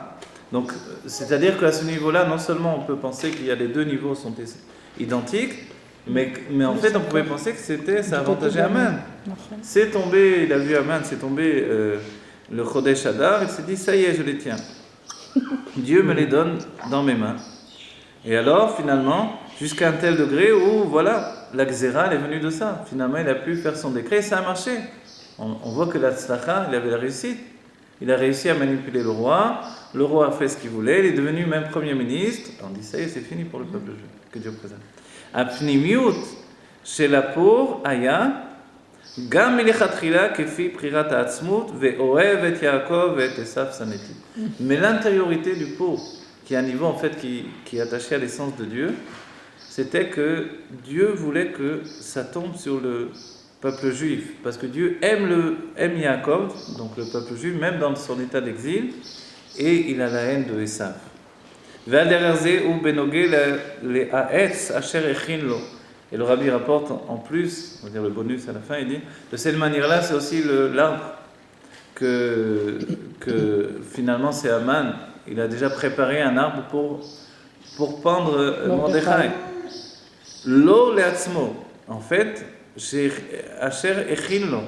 Donc, c'est-à-dire qu'à ce niveau-là, non seulement on peut penser qu'il y a les deux niveaux sont identiques, mais en fait on pouvait penser que ça avantageait Aman. C'est tombé, il a vu Aman, c'est tombé le Chodesh Adar, il s'est dit ça y est, je les tiens. Dieu me les donne dans mes mains. Et alors finalement, jusqu'à un tel degré où voilà, la Gzera, elle est venue de ça. Finalement, il a pu faire son décret et ça a marché. On voit que la Tzlacha, il avait la réussite. Il a réussi à manipuler le roi. Le roi a fait ce qu'il voulait. Il est devenu même Premier ministre. On dit ça y est, c'est fini pour le peuple juif. Que Dieu présente. Apnimiut shelapur aya gam milechatchila kefi prirat ha'atzmut ve'oev et Yaakov et Esav saneti. Mais l'intériorité du pour, qui est un niveau en fait qui est attaché à l'essence de Dieu, c'était que Dieu voulait que ça tombe sur le peuple juif, parce que Dieu aime Yaakov, donc le peuple juif, même dans son état d'exil, et il a la haine de Esav. Et le rabbi rapporte en plus, on va dire le bonus à la fin, il dit, de cette manière-là, c'est aussi l'arbre que finalement c'est Aman, il a déjà préparé un arbre pour pendre Mordechai. Lo leatzmo, en fait, Asher echinlo,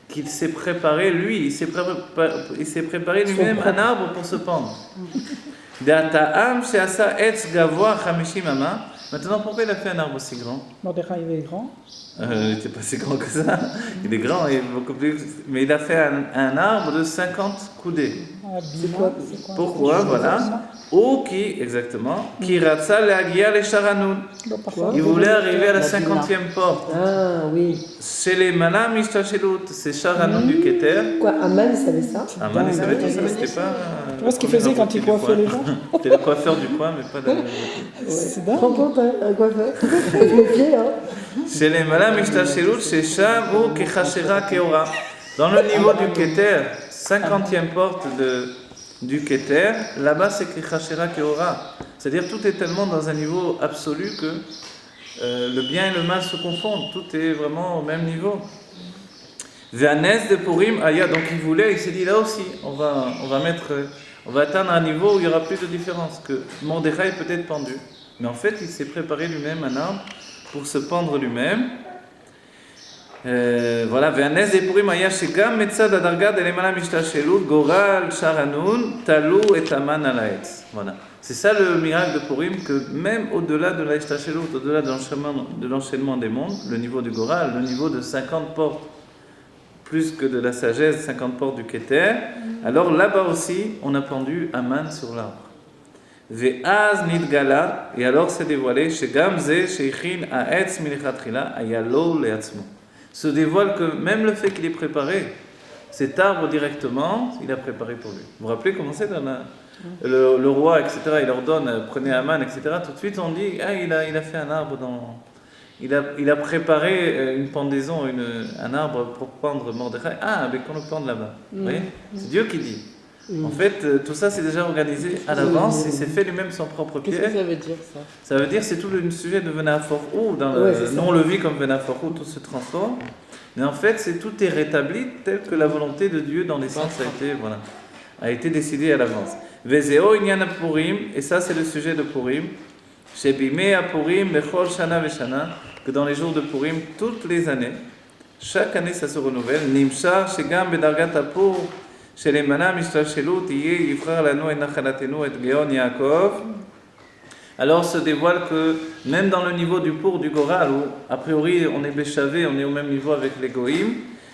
qu'il s'est préparé lui, il s'est préparé lui-même un arbre pour se pendre. D'ata'am she'asa etz gavoa 50 ama. Maintenant, pourquoi il a fait un arbre aussi grand? Mordechai est grand. Il n'était pas si grand que ça. Il est grand, il est beaucoup plus. Mais il a fait un arbre de 50 coudées. C'est quoi? Pourquoi? Voilà. Ou qui, exactement, qui ratsa l'agia les charanoun. Il voulait arriver à la 50e porte. Ah oui. Chez les malam ishtachelut, c'est charanoun du Keter. Quoi, Aman, il savait ça? Aman, il savait tout ça, c'était pas. Tu vois ce qu'il faisait quand il coiffait les gens? C'était le coiffeur du coin, mais pas de. C'est Tu te rends compte, un coiffeur? Je me fie, hein. Chez les malam ishtachelut, chez Sham ou kechashera keora. Dans le niveau du Keter, 50e porte du Keter, là-bas c'est Kechachera Keora. C'est-à-dire tout est tellement dans un niveau absolu que le bien et le mal se confondent, tout est vraiment au même niveau. Ve'anes de Purim Aya, donc il s'est dit là aussi, on va atteindre un niveau où il y aura plus de différence, que Mordechai peut être pendu. Mais en fait, il s'est préparé lui-même un arbre pour se pendre lui-même. Voilà, Ve'anes de Purim Aya shegam metzad adargad elemala mishtashelu goral sharanun talu et aman alaetz. Voilà. C'est ça le miracle de Purim, que même au-delà de la Ishtashelu, au-delà de l'enchaînement des mondes, le niveau du Goral, le niveau de 50 portes, plus que de la sagesse, 50 portes du Keter, alors là-bas aussi, on a pendu Aman sur l'arbre. Ve'az nidgala, et alors c'est dévoilé, shegam ze sheichin ha'etz milichatchila ayalo le'atzmo. Se dévoile que même le fait qu'il ait préparé cet arbre directement, il a préparé pour lui. Vous vous rappelez comment c'est dans le roi, etc., il ordonne, prenez Aman, etc., tout de suite on dit, il a fait un arbre il a préparé une pendaison, un arbre pour pendre Mordechai. Mais qu'on le pende là-bas. Vous voyez ? C'est Dieu qui dit. En fait, tout ça c'est déjà organisé à l'avance, et c'est fait lui-même son propre pied. Qu'est-ce que ça veut dire ça ? Ça veut dire c'est tout le sujet de Venaforou. Nous on le vit comme Venaforou, tout se transforme. Mais en fait, tout est rétabli tel que la volonté de Dieu dans l'essence a été décidée à l'avance. Vezeo inyana Purim, et ça c'est le sujet de Purim. Shebime a Purim bechol shana veshana, que dans les jours de Purim, toutes les années, chaque année ça se renouvelle. Nimshar shegam bedargat apur shelemana mishtashelu tiye yifrar lanu et nachalatenu et geon Yaakov. Alors se dévoile que même dans le niveau du pour du Goral, où a priori on est béchavé, on est au même niveau avec les Goïm,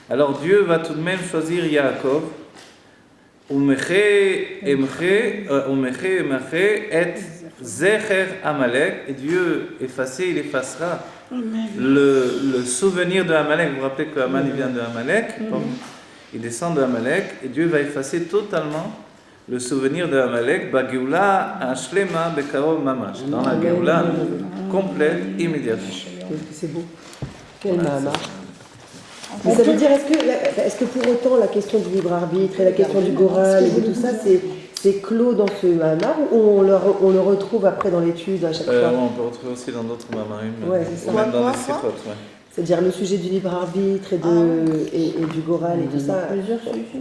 alors Dieu va tout de même choisir Yaakov. Umeche emche et zecher Amalek, et Dieu il effacera le souvenir de Amalek. Vous vous rappelez que Aman il vient de Amalek, il descend de Amalek, et Dieu va effacer totalement le souvenir de Amalek, Bageoula Ashlema Bekaro Mamash, dans la Géoula complète immédiatement. C'est beau. Quel Mahamar. Mais ça veut dire, est-ce que pour autant la question du libre arbitre et la question du Goral et de tout ça, c'est clos dans ce Mahamar, ou on le retrouve après dans l'étude à chaque fois? On peut retrouver aussi dans d'autres Mahamarim, c'est ou même dans les Sikhot. C'est-à-dire le sujet du libre arbitre et du Goral et tout ça.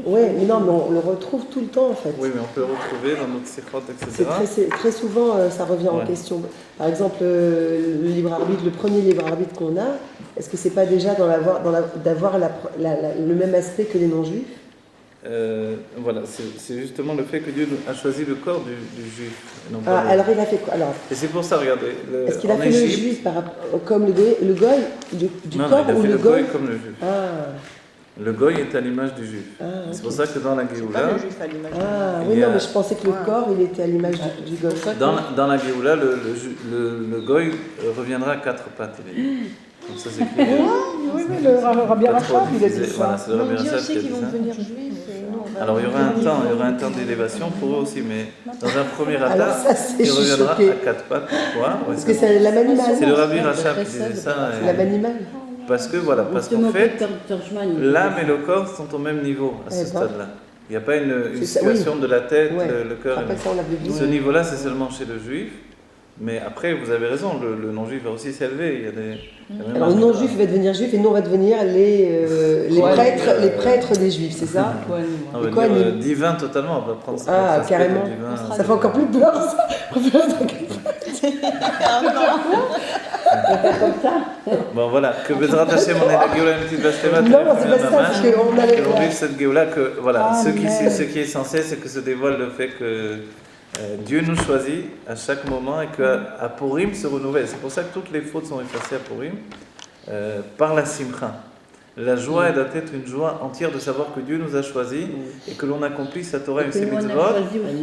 Oui, mais non, mais on le retrouve tout le temps en fait. Oui, mais on peut le retrouver dans notre Sikhot, etc. C'est très souvent, ça revient en question. Par exemple, le libre arbitre, le premier libre arbitre qu'on a, est-ce que c'est pas déjà d'avoir le même aspect que les non-juifs? Voilà, c'est justement le fait que Dieu a choisi le corps du juif. Alors il a fait quoi alors? Et c'est pour ça, regardez. Est-ce qu'il a fait le juif comme le goy du corps ou le goy comme le juif? Le goy est à l'image du juif. C'est pour ça que dans la Géoula. Oui, non, mais je pensais que le corps il était à l'image du goy. Dans la Géoula, le goy reviendra à quatre pattes. Comme ça, c'est écrit. Oui, le Rabbi Rachab, il a dit ça. Voilà, c'est le Rabbi Rachab qui a dit ça. Alors il y aura un temps d'élévation pour eux aussi, mais dans un premier état, il reviendra à quatre pattes. Pourquoi? Parce que c'est l'âme animale. C'est le Rabbi Rachab qui disait ça. C'est l'âme animale. Parce qu'en fait, l'âme et le corps sont au même niveau à ce stade-là. Il n'y a pas une situation de la tête, le cœur. Ce niveau-là, c'est seulement chez le juif. Mais après, vous avez raison, le non-juif va aussi s'élever. Alors, le non-juif va devenir juif et nous, on va devenir les prêtres des juifs, c'est ça? On va devenir divin totalement, on va prendre ça. Carrément. Ça fait encore plus peur, ça. Bon, voilà, que Bezrat Hashem, on est la Géoula, une petite vache théma. Non, c'est pas ça, parce qu'on a on vive cette Géoula, que voilà, ce qui est censé, c'est que se dévoile le fait que Dieu nous choisit à chaque moment et qu'à Purim se renouvelle. C'est pour ça que toutes les fautes sont effacées à Purim par la Simcha. La joie doit être une joie entière de savoir que Dieu nous a choisis et que l'on accomplit sa Torah et ses mitzvot.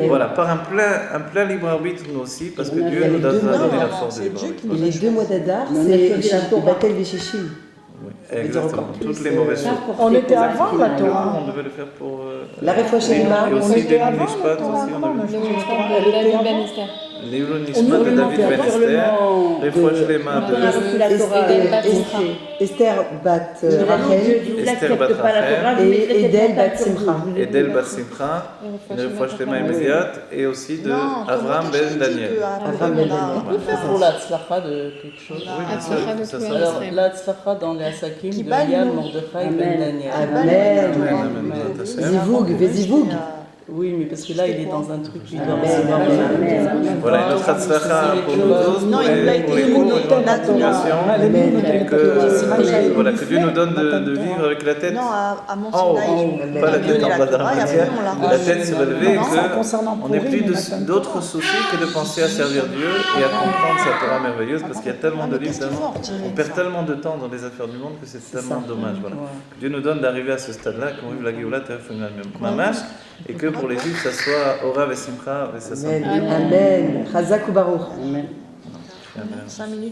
Voilà, par un plein libre arbitre nous aussi, parce que Dieu nous a donné la force de libre arbitre. Et les 2 mois d'Adar, c'est Batel Veshishim. Oui, exactement. Toutes les mauvaises choses. On était avant la Torah. On devait le faire pour la Refouachéma. Et aussi des Nishpat aussi. On a vu. Les Nishpat de David Ben Esther. Refoua Shlema Quand on a reçu la Torah, Esther Bat Rachel je Esther n'accepte Bat pas la Rachel. Torah, mais et Edel Bat Simcha. Edel Bat Simcha, une Refoua Shlema et Méziat, et aussi de Non, Avram Ben Daniel. Avraham Ben Daniel. On peut faire pour la tzlacha de quelque chose. Oui, bien sûr, Atzlacha de ça tout sera- Alors, Israël. la tzlacha dans les Asakim de Kibalnu. Yann Mordechai Ben Daniel. Amen. Amen. Zivug, Vezivug. Oui, mais parce que là, il est dans un truc, il doit Amen, recevoir des amen, choses. Voilà, une autre tzlacha pour nous tous, Non, pour il l'a les été cours, écouté, pour la l'information, et voilà, que Dieu nous donne de vivre avec la tête Non, à mon en haut, Sinaï, pas la tête en bas de la Torah, et après on l'a la reçue. tête surélevée, Non, et ça concernant qu'on n'ait plus Purim, maintenant. d'autres soucis que de penser à servir Dieu et à comprendre sa Torah merveilleuse, parce qu'il y a tellement de livres, tellement, on perd tellement de temps dans les affaires du monde que c'est tellement dommage. Voilà. Que Dieu nous donne d'arriver à ce stade-là, qu'on vive la Géoula, Mamash, et que pour les Juifs, ça soit Orav et Simcha, et ça soit. Amen. Amen. Chazak ou Baruch. Amen. Amen. 5 minutes.